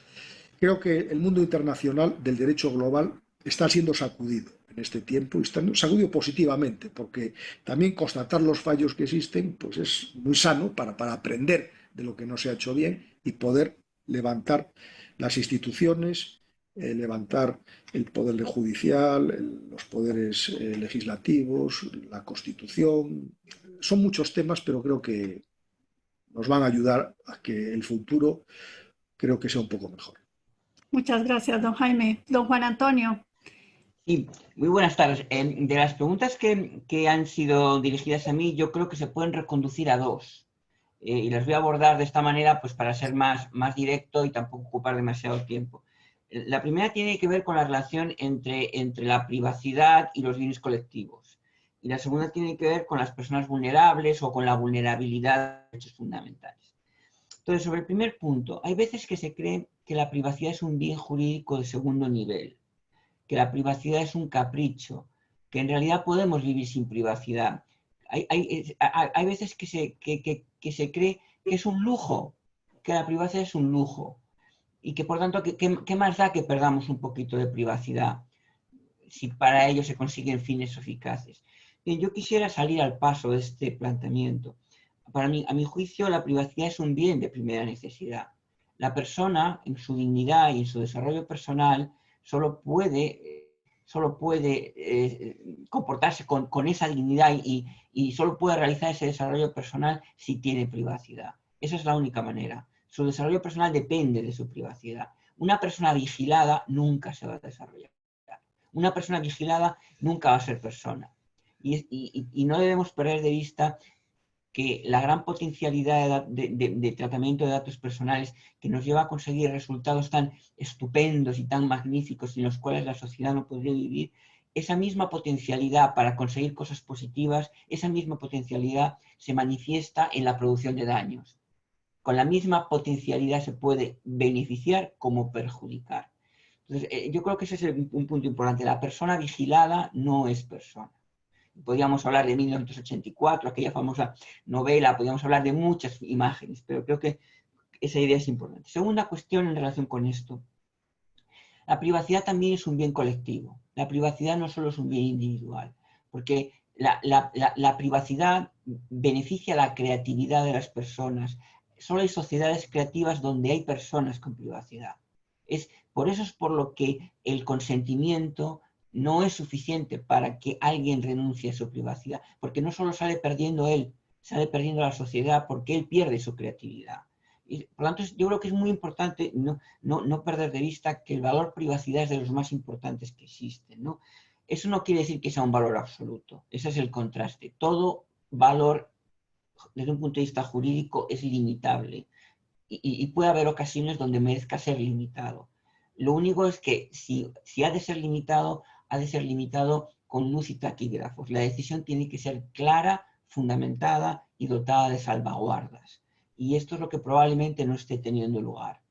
Creo que el mundo internacional del derecho global está siendo sacudido en este tiempo y está sacudido positivamente, porque también constatar los fallos que existen pues es muy sano para aprender de lo que no se ha hecho bien y poder levantar las instituciones, levantar el poder judicial, los poderes legislativos, la Constitución. Son muchos temas, pero creo que nos van a ayudar a que el futuro creo que sea un poco mejor. Muchas gracias, don Jaime. Don Juan Antonio. Sí, muy buenas tardes. De las preguntas que han sido dirigidas a mí, yo creo que se pueden reconducir a dos. Y las voy a abordar de esta manera pues para ser más directo y tampoco ocupar demasiado tiempo. La primera tiene que ver con la relación entre la privacidad y los bienes colectivos. Y la segunda tiene que ver con las personas vulnerables o con la vulnerabilidad de derechos fundamentales. Entonces, sobre el primer punto, hay veces que se cree que la privacidad es un bien jurídico de segundo nivel, que la privacidad es un capricho, que en realidad podemos vivir sin privacidad. Hay veces que se cree que es un lujo, que la privacidad es un lujo y que por tanto, ¿qué más da que perdamos un poquito de privacidad si para ello se consiguen fines eficaces? Bien, yo quisiera salir al paso de este planteamiento. Para mí, a mi juicio, la privacidad es un bien de primera necesidad. La persona, en su dignidad y en su desarrollo personal, solo puede comportarse con esa dignidad y solo puede realizar ese desarrollo personal si tiene privacidad. Esa es la única manera. Su desarrollo personal depende de su privacidad. Una persona vigilada nunca se va a desarrollar. Una persona vigilada nunca va a ser persona. Y no debemos perder de vista que la gran potencialidad de tratamiento de datos personales que nos lleva a conseguir resultados tan estupendos y tan magníficos sin los cuales la sociedad no podría vivir, esa misma potencialidad para conseguir cosas positivas, esa misma potencialidad se manifiesta en la producción de daños. Con la misma potencialidad se puede beneficiar como perjudicar. Entonces, yo creo que ese es un punto importante. La persona vigilada no es persona. Podríamos hablar de 1984, aquella famosa novela, podríamos hablar de muchas imágenes, pero creo que esa idea es importante. Segunda cuestión en relación con esto. La privacidad también es un bien colectivo. La privacidad no solo es un bien individual, porque la privacidad beneficia la creatividad de las personas, solo hay sociedades creativas donde hay personas con privacidad. Por eso es por lo que el consentimiento no es suficiente para que alguien renuncie a su privacidad, porque no solo sale perdiendo él, sale perdiendo la sociedad porque él pierde su creatividad. Y, por lo tanto, yo creo que es muy importante no perder de vista que el valor privacidad es de los más importantes que existen, ¿no? Eso no quiere decir que sea un valor absoluto, ese es el contraste. Todo valor, desde un punto de vista jurídico, es limitable y puede haber ocasiones donde merezca ser limitado. Lo único es que si ha de ser limitado con luz y taquígrafos. La decisión tiene que ser clara, fundamentada y dotada de salvaguardas. Y esto es lo que probablemente no esté teniendo lugar.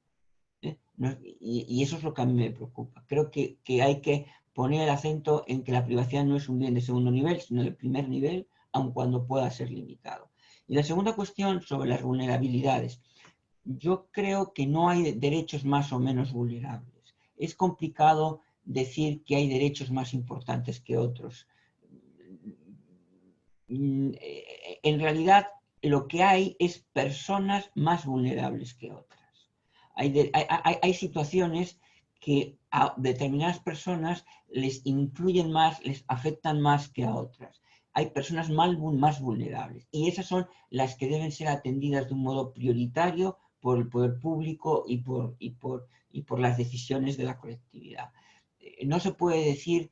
Y eso es lo que a mí me preocupa. Creo que hay que poner el acento en que la privacidad no es un bien de segundo nivel, sino de primer nivel, aun cuando pueda ser limitado. Y la segunda cuestión sobre las vulnerabilidades. Yo creo que no hay derechos más o menos vulnerables. Es complicado decir que hay derechos más importantes que otros. En realidad, lo que hay es personas más vulnerables que otras. Hay situaciones que a determinadas personas les influyen más, les afectan más que a otras. Hay personas más vulnerables y esas son las que deben ser atendidas de un modo prioritario por el poder público y por las decisiones de la colectividad. No se puede decir,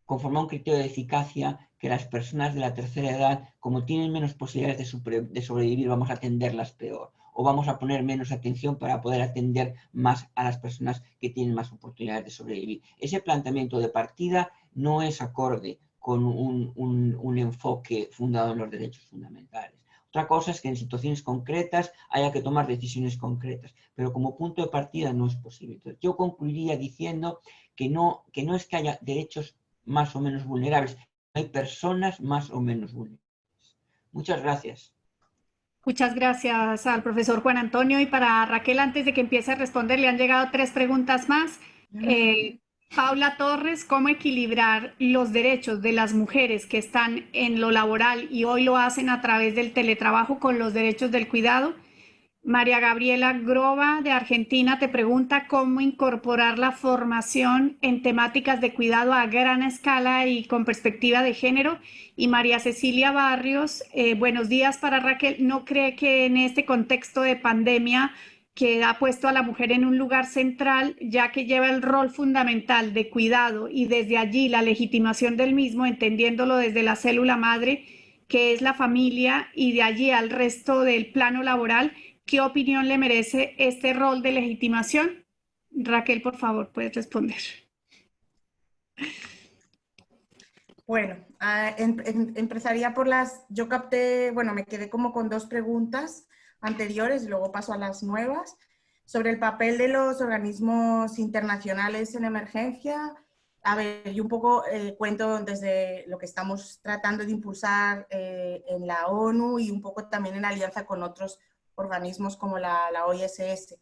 conforme a un criterio de eficacia, que las personas de la tercera edad, como tienen menos posibilidades de sobrevivir, vamos a atenderlas peor, o vamos a poner menos atención para poder atender más a las personas que tienen más oportunidades de sobrevivir. Ese planteamiento de partida no es acorde con un enfoque fundado en los derechos fundamentales. Otra cosa es que en situaciones concretas haya que tomar decisiones concretas, pero como punto de partida no es posible. Entonces, yo concluiría diciendo que no es que haya derechos más o menos vulnerables, hay personas más o menos vulnerables. Muchas gracias. Muchas gracias al profesor Juan Antonio. Y para Raquel, antes de que empiece a responder, le han llegado 3 preguntas más. Paula Torres, ¿cómo equilibrar los derechos de las mujeres que están en lo laboral y hoy lo hacen a través del teletrabajo con los derechos del cuidado? María Gabriela Grova de Argentina te pregunta cómo incorporar la formación en temáticas de cuidado a gran escala y con perspectiva de género. Y María Cecilia Barrios, buenos días para Raquel. ¿No cree que en este contexto de pandemia que ha puesto a la mujer en un lugar central, ya que lleva el rol fundamental de cuidado y desde allí la legitimación del mismo, entendiéndolo desde la célula madre, que es la familia, y de allí al resto del plano laboral? ¿Qué opinión le merece este rol de legitimación? Raquel, por favor, puedes responder. Bueno, empezaría por yo capté, bueno, me quedé como con 2 preguntas anteriores y luego paso a las nuevas. Sobre el papel de los organismos internacionales en emergencia. A ver, yo un poco cuento desde lo que estamos tratando de impulsar en la ONU y un poco también en alianza con otros organismos como la OISS.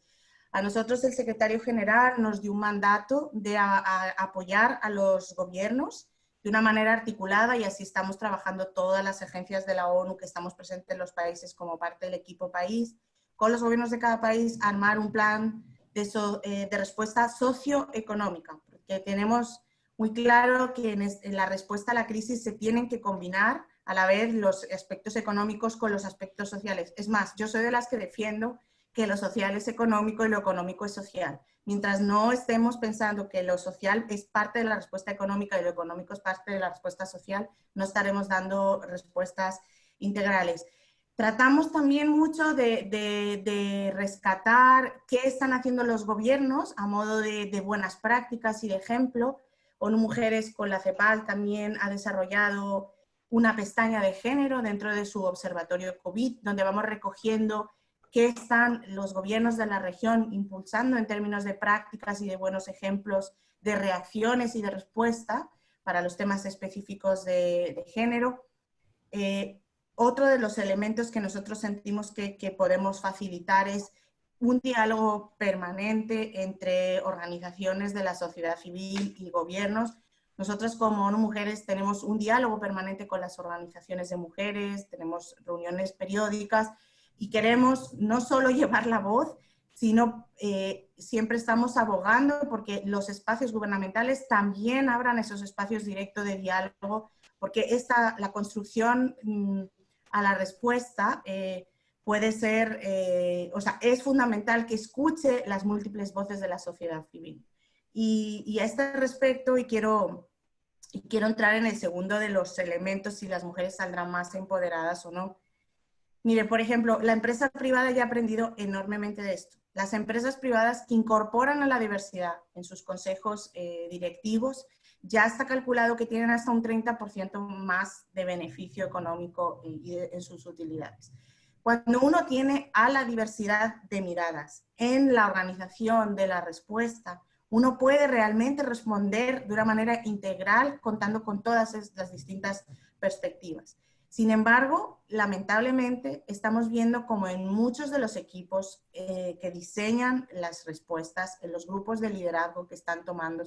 A nosotros el secretario general nos dio un mandato de apoyar a los gobiernos de una manera articulada y así estamos trabajando todas las agencias de la ONU que estamos presentes en los países como parte del equipo país, con los gobiernos de cada país, armar un plan de respuesta socioeconómica, porque tenemos muy claro que en la respuesta a la crisis se tienen que combinar a la vez los aspectos económicos con los aspectos sociales. Es más, yo soy de las que defiendo que lo social es económico y lo económico es social. Mientras no estemos pensando que lo social es parte de la respuesta económica y lo económico es parte de la respuesta social, no estaremos dando respuestas integrales. Tratamos también mucho de rescatar qué están haciendo los gobiernos a modo de buenas prácticas y de ejemplo. ONU Mujeres con la CEPAL también ha desarrollado una pestaña de género dentro de su observatorio de COVID, donde vamos recogiendo qué están los gobiernos de la región impulsando en términos de prácticas y de buenos ejemplos de reacciones y de respuesta para los temas específicos de género. Otro de los elementos que nosotros sentimos que podemos facilitar es un diálogo permanente entre organizaciones de la sociedad civil y gobiernos. Nosotros como ONU Mujeres tenemos un diálogo permanente con las organizaciones de mujeres, tenemos reuniones periódicas y queremos no solo llevar la voz, sino siempre estamos abogando porque los espacios gubernamentales también abran esos espacios directos de diálogo, porque la construcción a la respuesta puede ser, o sea, es fundamental que escuche las múltiples voces de la sociedad civil. Y a este respecto, y quiero entrar en el segundo de los elementos, si las mujeres saldrán más empoderadas o no. Mire, por ejemplo, la empresa privada ya ha aprendido enormemente de esto. Las empresas privadas que incorporan a la diversidad en sus consejos directivos, ya está calculado que tienen hasta un 30% más de beneficio económico en sus utilidades. Cuando uno tiene a la diversidad de miradas en la organización de la respuesta, uno puede realmente responder de una manera integral, contando con todas las distintas perspectivas. Sin embargo, lamentablemente, estamos viendo como en muchos de los equipos que diseñan las respuestas, en los grupos de liderazgo que están tomando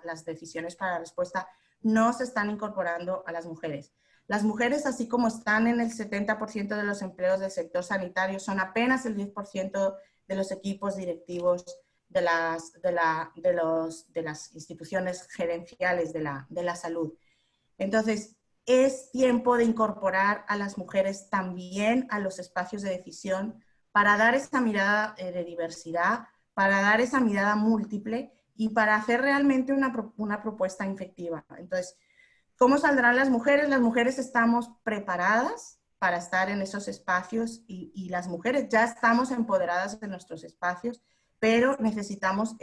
las decisiones para la respuesta, no se están incorporando a las mujeres. Las mujeres, así como están en el 70% de los empleos del sector sanitario, son apenas el 10% de los equipos directivos de las instituciones gerenciales de la salud. Entonces, es tiempo de incorporar a las mujeres también a los espacios de decisión para dar esa mirada de diversidad, para dar esa mirada múltiple y para hacer realmente una propuesta efectiva. Entonces, ¿cómo saldrán las mujeres? Las mujeres estamos preparadas para estar en esos espacios y las mujeres ya estamos empoderadas en nuestros espacios, pero necesitamos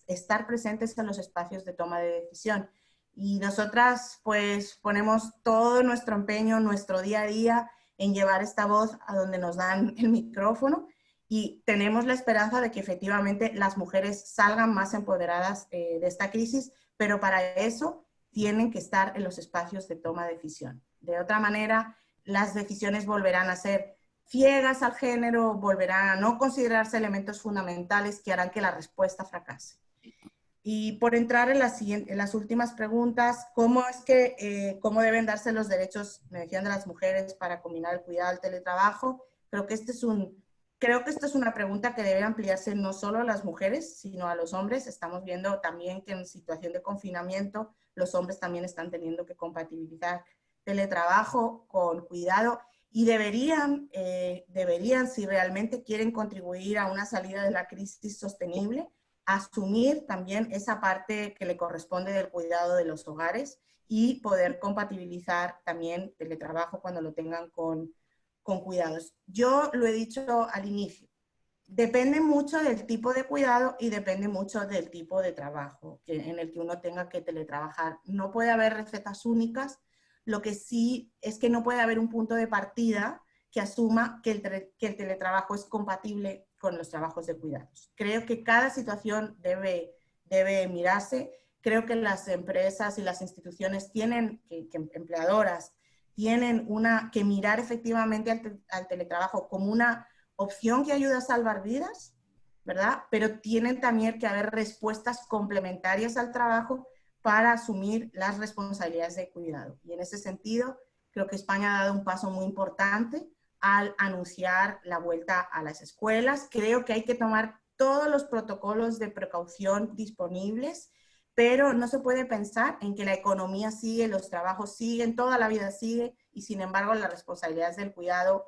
estar presentes en los espacios de toma de decisión. Y nosotras pues ponemos todo nuestro empeño, nuestro día a día en llevar esta voz a donde nos dan el micrófono y tenemos la esperanza de que efectivamente las mujeres salgan más empoderadas de esta crisis, pero para eso tienen que estar en los espacios de toma de decisión. De otra manera, las decisiones volverán a ser ciegas al género, volverán a no considerarse elementos fundamentales que harán que la respuesta fracase. Y por entrar en las últimas preguntas, ¿cómo deben darse los derechos, me decían, de las mujeres para combinar el cuidado del teletrabajo? Creo que esta es una pregunta que debe ampliarse no solo a las mujeres, sino a los hombres. Estamos viendo también que en situación de confinamiento los hombres también están teniendo que compatibilizar teletrabajo con cuidado y deberían, si realmente quieren contribuir a una salida de la crisis sostenible, asumir también esa parte que le corresponde del cuidado de los hogares y poder compatibilizar también teletrabajo cuando lo tengan con cuidados. Yo lo he dicho al inicio, depende mucho del tipo de cuidado y depende mucho del tipo de trabajo en el que uno tenga que teletrabajar. No puede haber recetas únicas, lo que sí es que no puede haber un punto de partida que asuma que el teletrabajo es compatible con los trabajos de cuidados. Creo que cada situación debe mirarse. Creo que las empresas y las instituciones empleadoras tienen que mirar efectivamente al teletrabajo como una opción que ayuda a salvar vidas, ¿verdad? Pero tienen también que haber respuestas complementarias al trabajo para asumir las responsabilidades de cuidado. Y en ese sentido, creo que España ha dado un paso muy importante al anunciar la vuelta a las escuelas. Creo que hay que tomar todos los protocolos de precaución disponibles, pero no se puede pensar en que la economía sigue, los trabajos siguen, toda la vida sigue, y sin embargo las responsabilidades del cuidado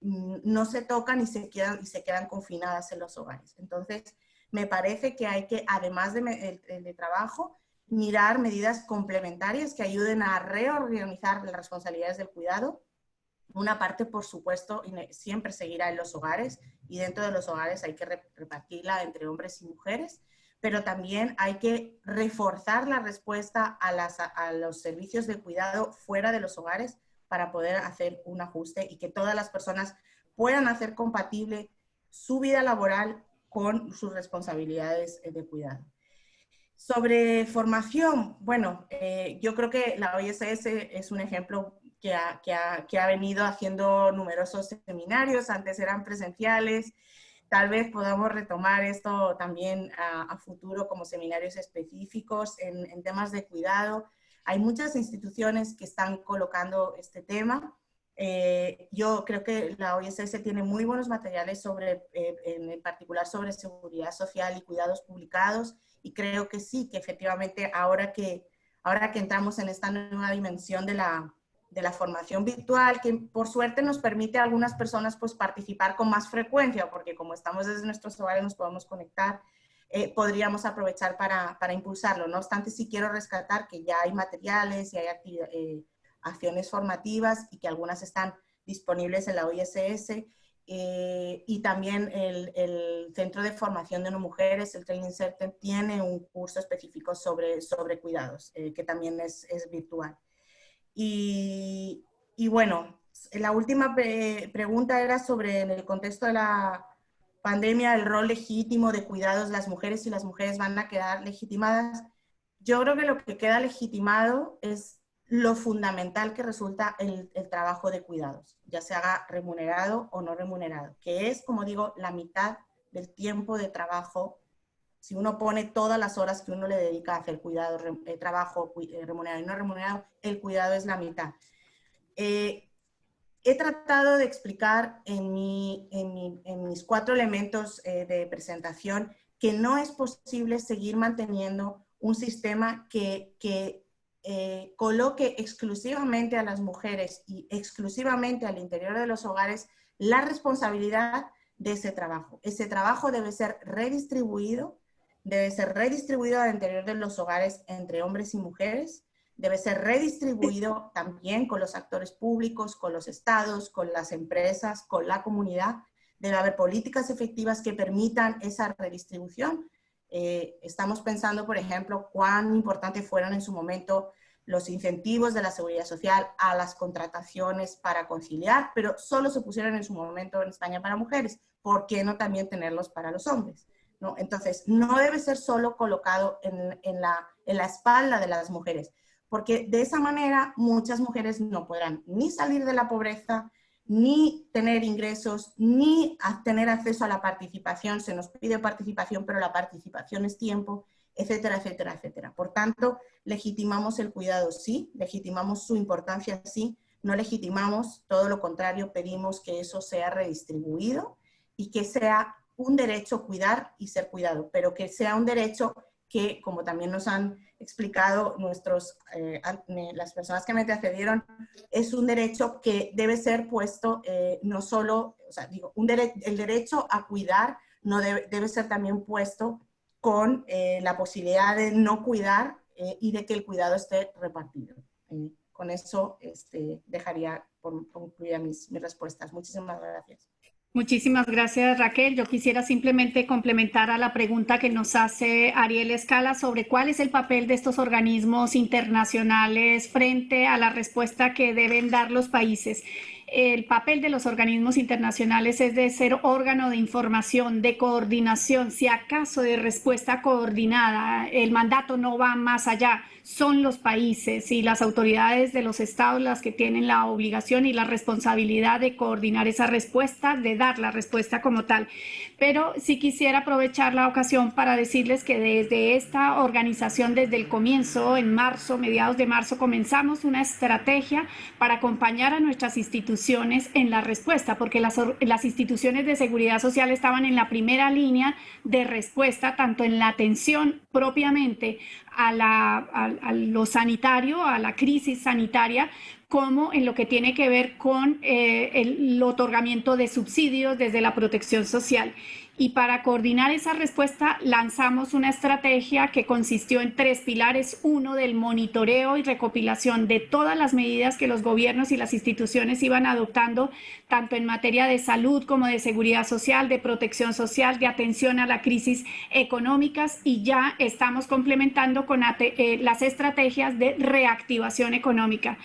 no se tocan y se quedan confinadas en los hogares. Entonces, me parece que hay que, además de trabajo, mirar medidas complementarias que ayuden a reorganizar las responsabilidades del cuidado. Una parte, por supuesto, siempre seguirá en los hogares y dentro de los hogares hay que repartirla entre hombres y mujeres, pero también hay que reforzar la respuesta a los servicios de cuidado fuera de los hogares para poder hacer un ajuste y que todas las personas puedan hacer compatible su vida laboral con sus responsabilidades de cuidado. Sobre formación, bueno, yo creo que la OISS es un ejemplo que ha venido haciendo numerosos seminarios, antes eran presenciales, tal vez podamos retomar esto también a futuro como seminarios específicos en temas de cuidado. Hay muchas instituciones que están colocando este tema. Yo creo que la OISS tiene muy buenos materiales en particular sobre seguridad social y cuidados publicados, y creo que sí, que efectivamente ahora que entramos en esta nueva dimensión de la formación virtual, que por suerte nos permite a algunas personas pues participar con más frecuencia, porque como estamos desde nuestros hogares nos podemos conectar, podríamos aprovechar para impulsarlo. No obstante, sí quiero rescatar que ya hay materiales y hay acciones formativas y que algunas están disponibles en la OISS, y también el Centro de Formación de Mujeres, el Training Center, tiene un curso específico sobre cuidados, que también es virtual. Y bueno, la última pregunta era sobre, en el contexto de la pandemia, el rol legítimo de cuidados de las mujeres, si las mujeres van a quedar legitimadas. Yo creo que lo que queda legitimado es lo fundamental que resulta el trabajo de cuidados, ya se haga remunerado o no remunerado, que es, como digo, la mitad del tiempo de trabajo. Si uno pone todas las horas que uno le dedica a hacer cuidado, trabajo remunerado y no remunerado, el cuidado es la mitad. He tratado de explicar en mis 4 elementos de presentación que no es posible seguir manteniendo un sistema que coloque exclusivamente a las mujeres y exclusivamente al interior de los hogares la responsabilidad de ese trabajo. Ese trabajo debe ser redistribuido al interior de los hogares entre hombres y mujeres, debe ser redistribuido también con los actores públicos, con los estados, con las empresas, con la comunidad. Debe haber políticas efectivas que permitan esa redistribución. Estamos pensando, por ejemplo, cuán importantes fueron en su momento los incentivos de la seguridad social a las contrataciones para conciliar, pero solo se pusieron en su momento en España para mujeres. ¿Por qué no también tenerlos para los hombres? ¿No? Entonces, no debe ser solo colocado en la espalda de las mujeres, porque de esa manera muchas mujeres no podrán ni salir de la pobreza, ni tener ingresos, ni tener acceso a la participación. Se nos pide participación, pero la participación es tiempo, etcétera, etcétera, etcétera. Por tanto, legitimamos el cuidado, sí, legitimamos su importancia, sí, no legitimamos, todo lo contrario, pedimos que eso sea redistribuido y que sea un derecho cuidar y ser cuidado, pero que sea un derecho que, como también nos han explicado las personas que me antecedieron, es un derecho que debe ser puesto no solo, o sea, digo, el derecho a cuidar no debe ser también puesto con la posibilidad de no cuidar y de que el cuidado esté repartido. Con eso dejaría por concluir mis respuestas. Muchísimas gracias. Muchísimas gracias, Raquel. Yo quisiera simplemente complementar a la pregunta que nos hace Ariel Escala sobre cuál es el papel de estos organismos internacionales frente a la respuesta que deben dar los países. El papel de los organismos internacionales es de ser órgano de información, de coordinación, si acaso de respuesta coordinada. El mandato no va más allá. Son los países y las autoridades de los estados las que tienen la obligación y la responsabilidad de coordinar esa respuesta, de dar la respuesta como tal. Pero sí quisiera aprovechar la ocasión para decirles que desde esta organización, desde el comienzo, en marzo, mediados de marzo, comenzamos una estrategia para acompañar a nuestras instituciones en la respuesta, porque las instituciones de seguridad social estaban en la primera línea de respuesta, tanto en la atención propiamente a lo sanitario, a la crisis sanitaria, como en lo que tiene que ver con el otorgamiento de subsidios desde la protección social. Y para coordinar esa respuesta lanzamos una estrategia que consistió en 3 pilares. Uno, del monitoreo y recopilación de todas las medidas que los gobiernos y las instituciones iban adoptando, tanto en materia de salud como de seguridad social, de protección social, de atención a la crisis económicas, y ya estamos complementando con las estrategias de reactivación económica.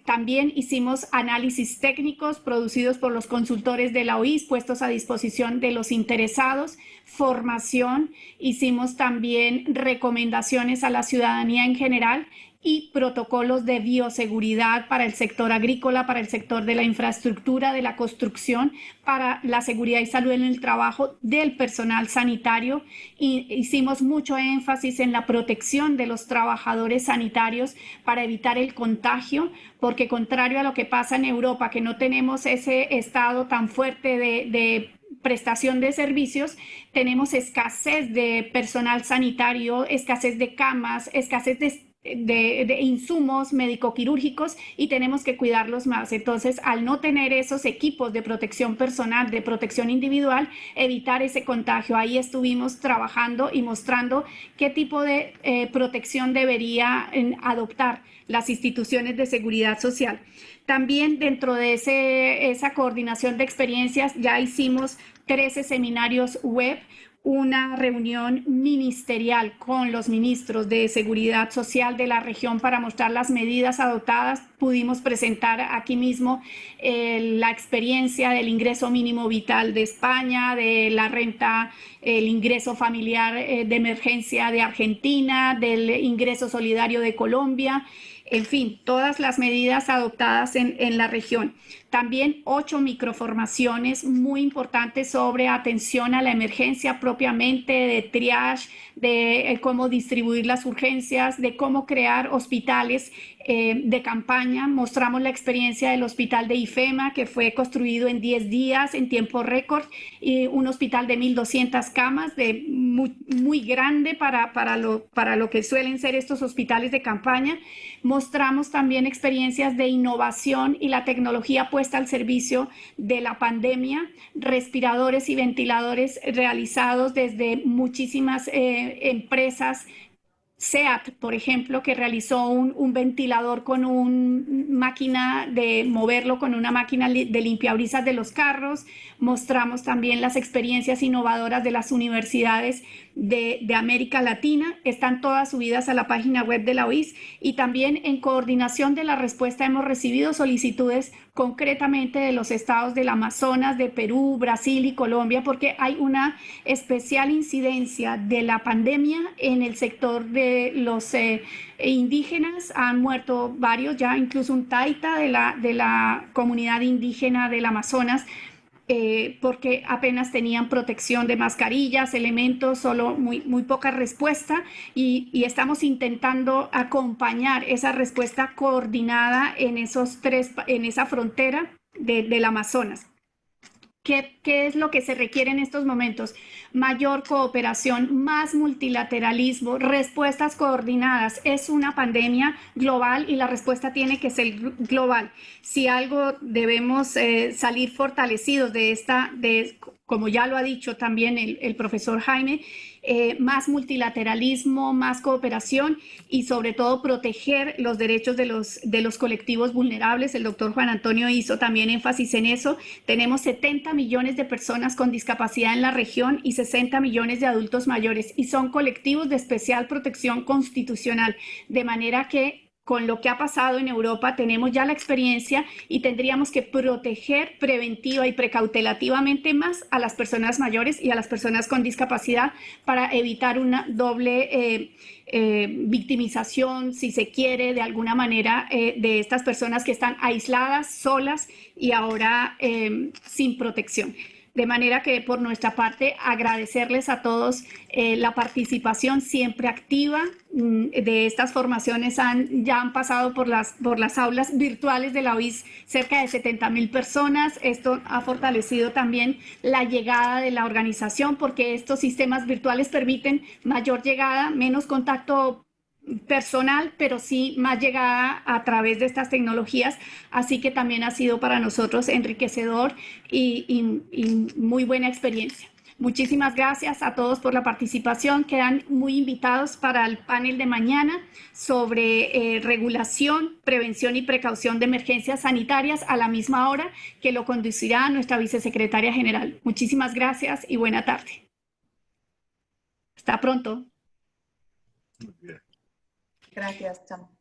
También hicimos análisis técnicos producidos por los consultores de la OIS, puestos a disposición de los interesados, formación, hicimos también recomendaciones a la ciudadanía en general y protocolos de bioseguridad para el sector agrícola, para el sector de la infraestructura, de la construcción, para la seguridad y salud en el trabajo del personal sanitario. Y hicimos mucho énfasis en la protección de los trabajadores sanitarios para evitar el contagio, porque contrario a lo que pasa en Europa, que no tenemos ese estado tan fuerte de prestación de servicios, tenemos escasez de personal sanitario, escasez de camas, escasez de insumos médico-quirúrgicos, y tenemos que cuidarlos más. Entonces, al no tener esos equipos de protección personal, de protección individual, evitar ese contagio. Ahí estuvimos trabajando y mostrando qué tipo de protección debería adoptar las instituciones de seguridad social. También dentro de esa coordinación de experiencias ya hicimos 13 seminarios web, una reunión ministerial con los ministros de Seguridad Social de la región para mostrar las medidas adoptadas. Pudimos presentar aquí mismo la experiencia del ingreso mínimo vital de España, de la renta, el ingreso familiar de emergencia de Argentina, del ingreso solidario de Colombia. En fin, todas las medidas adoptadas en la región. También 8 microformaciones muy importantes sobre atención a la emergencia propiamente, de triage, de cómo distribuir las urgencias, de cómo crear hospitales de campaña. Mostramos la experiencia del hospital de IFEMA, que fue construido en 10 días, en tiempo récord, y un hospital de 1.200 camas, muy grande para lo que suelen ser estos hospitales de campaña. Mostramos también experiencias de innovación y la tecnología puesta al servicio de la pandemia, respiradores y ventiladores realizados desde muchísimas empresas. SEAT, por ejemplo, que realizó un ventilador con una máquina de moverlo con una máquina de limpiabrisas de los carros. Mostramos también las experiencias innovadoras de las universidades de América Latina. Están todas subidas a la página web de la OIS, y también en coordinación de la respuesta hemos recibido solicitudes concretamente de los estados del Amazonas, de Perú, Brasil y Colombia, porque hay una especial incidencia de la pandemia en el sector de los indígenas. Han muerto varios, ya incluso un taita de la comunidad indígena del Amazonas, porque apenas tenían protección de mascarillas, elementos, solo muy poca respuesta, y estamos intentando acompañar esa respuesta coordinada en esa frontera del Amazonas. ¿Qué es lo que se requiere en estos momentos? Mayor cooperación, más multilateralismo, respuestas coordinadas. Es una pandemia global y la respuesta tiene que ser global. Si algo debemos salir fortalecidos de como ya lo ha dicho también el profesor Jaime, más multilateralismo, más cooperación y sobre todo proteger los derechos de los colectivos vulnerables. El doctor Juan Antonio hizo también énfasis en eso. Tenemos 70 millones de personas con discapacidad en la región y 60 millones de adultos mayores, y son colectivos de especial protección constitucional, de manera que con lo que ha pasado en Europa tenemos ya la experiencia y tendríamos que proteger preventiva y precautelativamente más a las personas mayores y a las personas con discapacidad para evitar una doble victimización, si se quiere, de alguna manera, de estas personas que están aisladas, solas y ahora sin protección. De manera que por nuestra parte agradecerles a todos la participación siempre activa de estas formaciones. Ya han pasado por las aulas virtuales de la OIS cerca de 70.000 personas. Esto ha fortalecido también la llegada de la organización, porque estos sistemas virtuales permiten mayor llegada, menos contacto personal, pero sí más llegada a través de estas tecnologías. Así que también ha sido para nosotros enriquecedor y muy buena experiencia. Muchísimas gracias a todos por la participación. Quedan muy invitados para el panel de mañana sobre regulación, prevención y precaución de emergencias sanitarias, a la misma hora, que lo conducirá nuestra vicesecretaria general. Muchísimas gracias y buena tarde. Hasta pronto. Muy bien. Gracias, chao.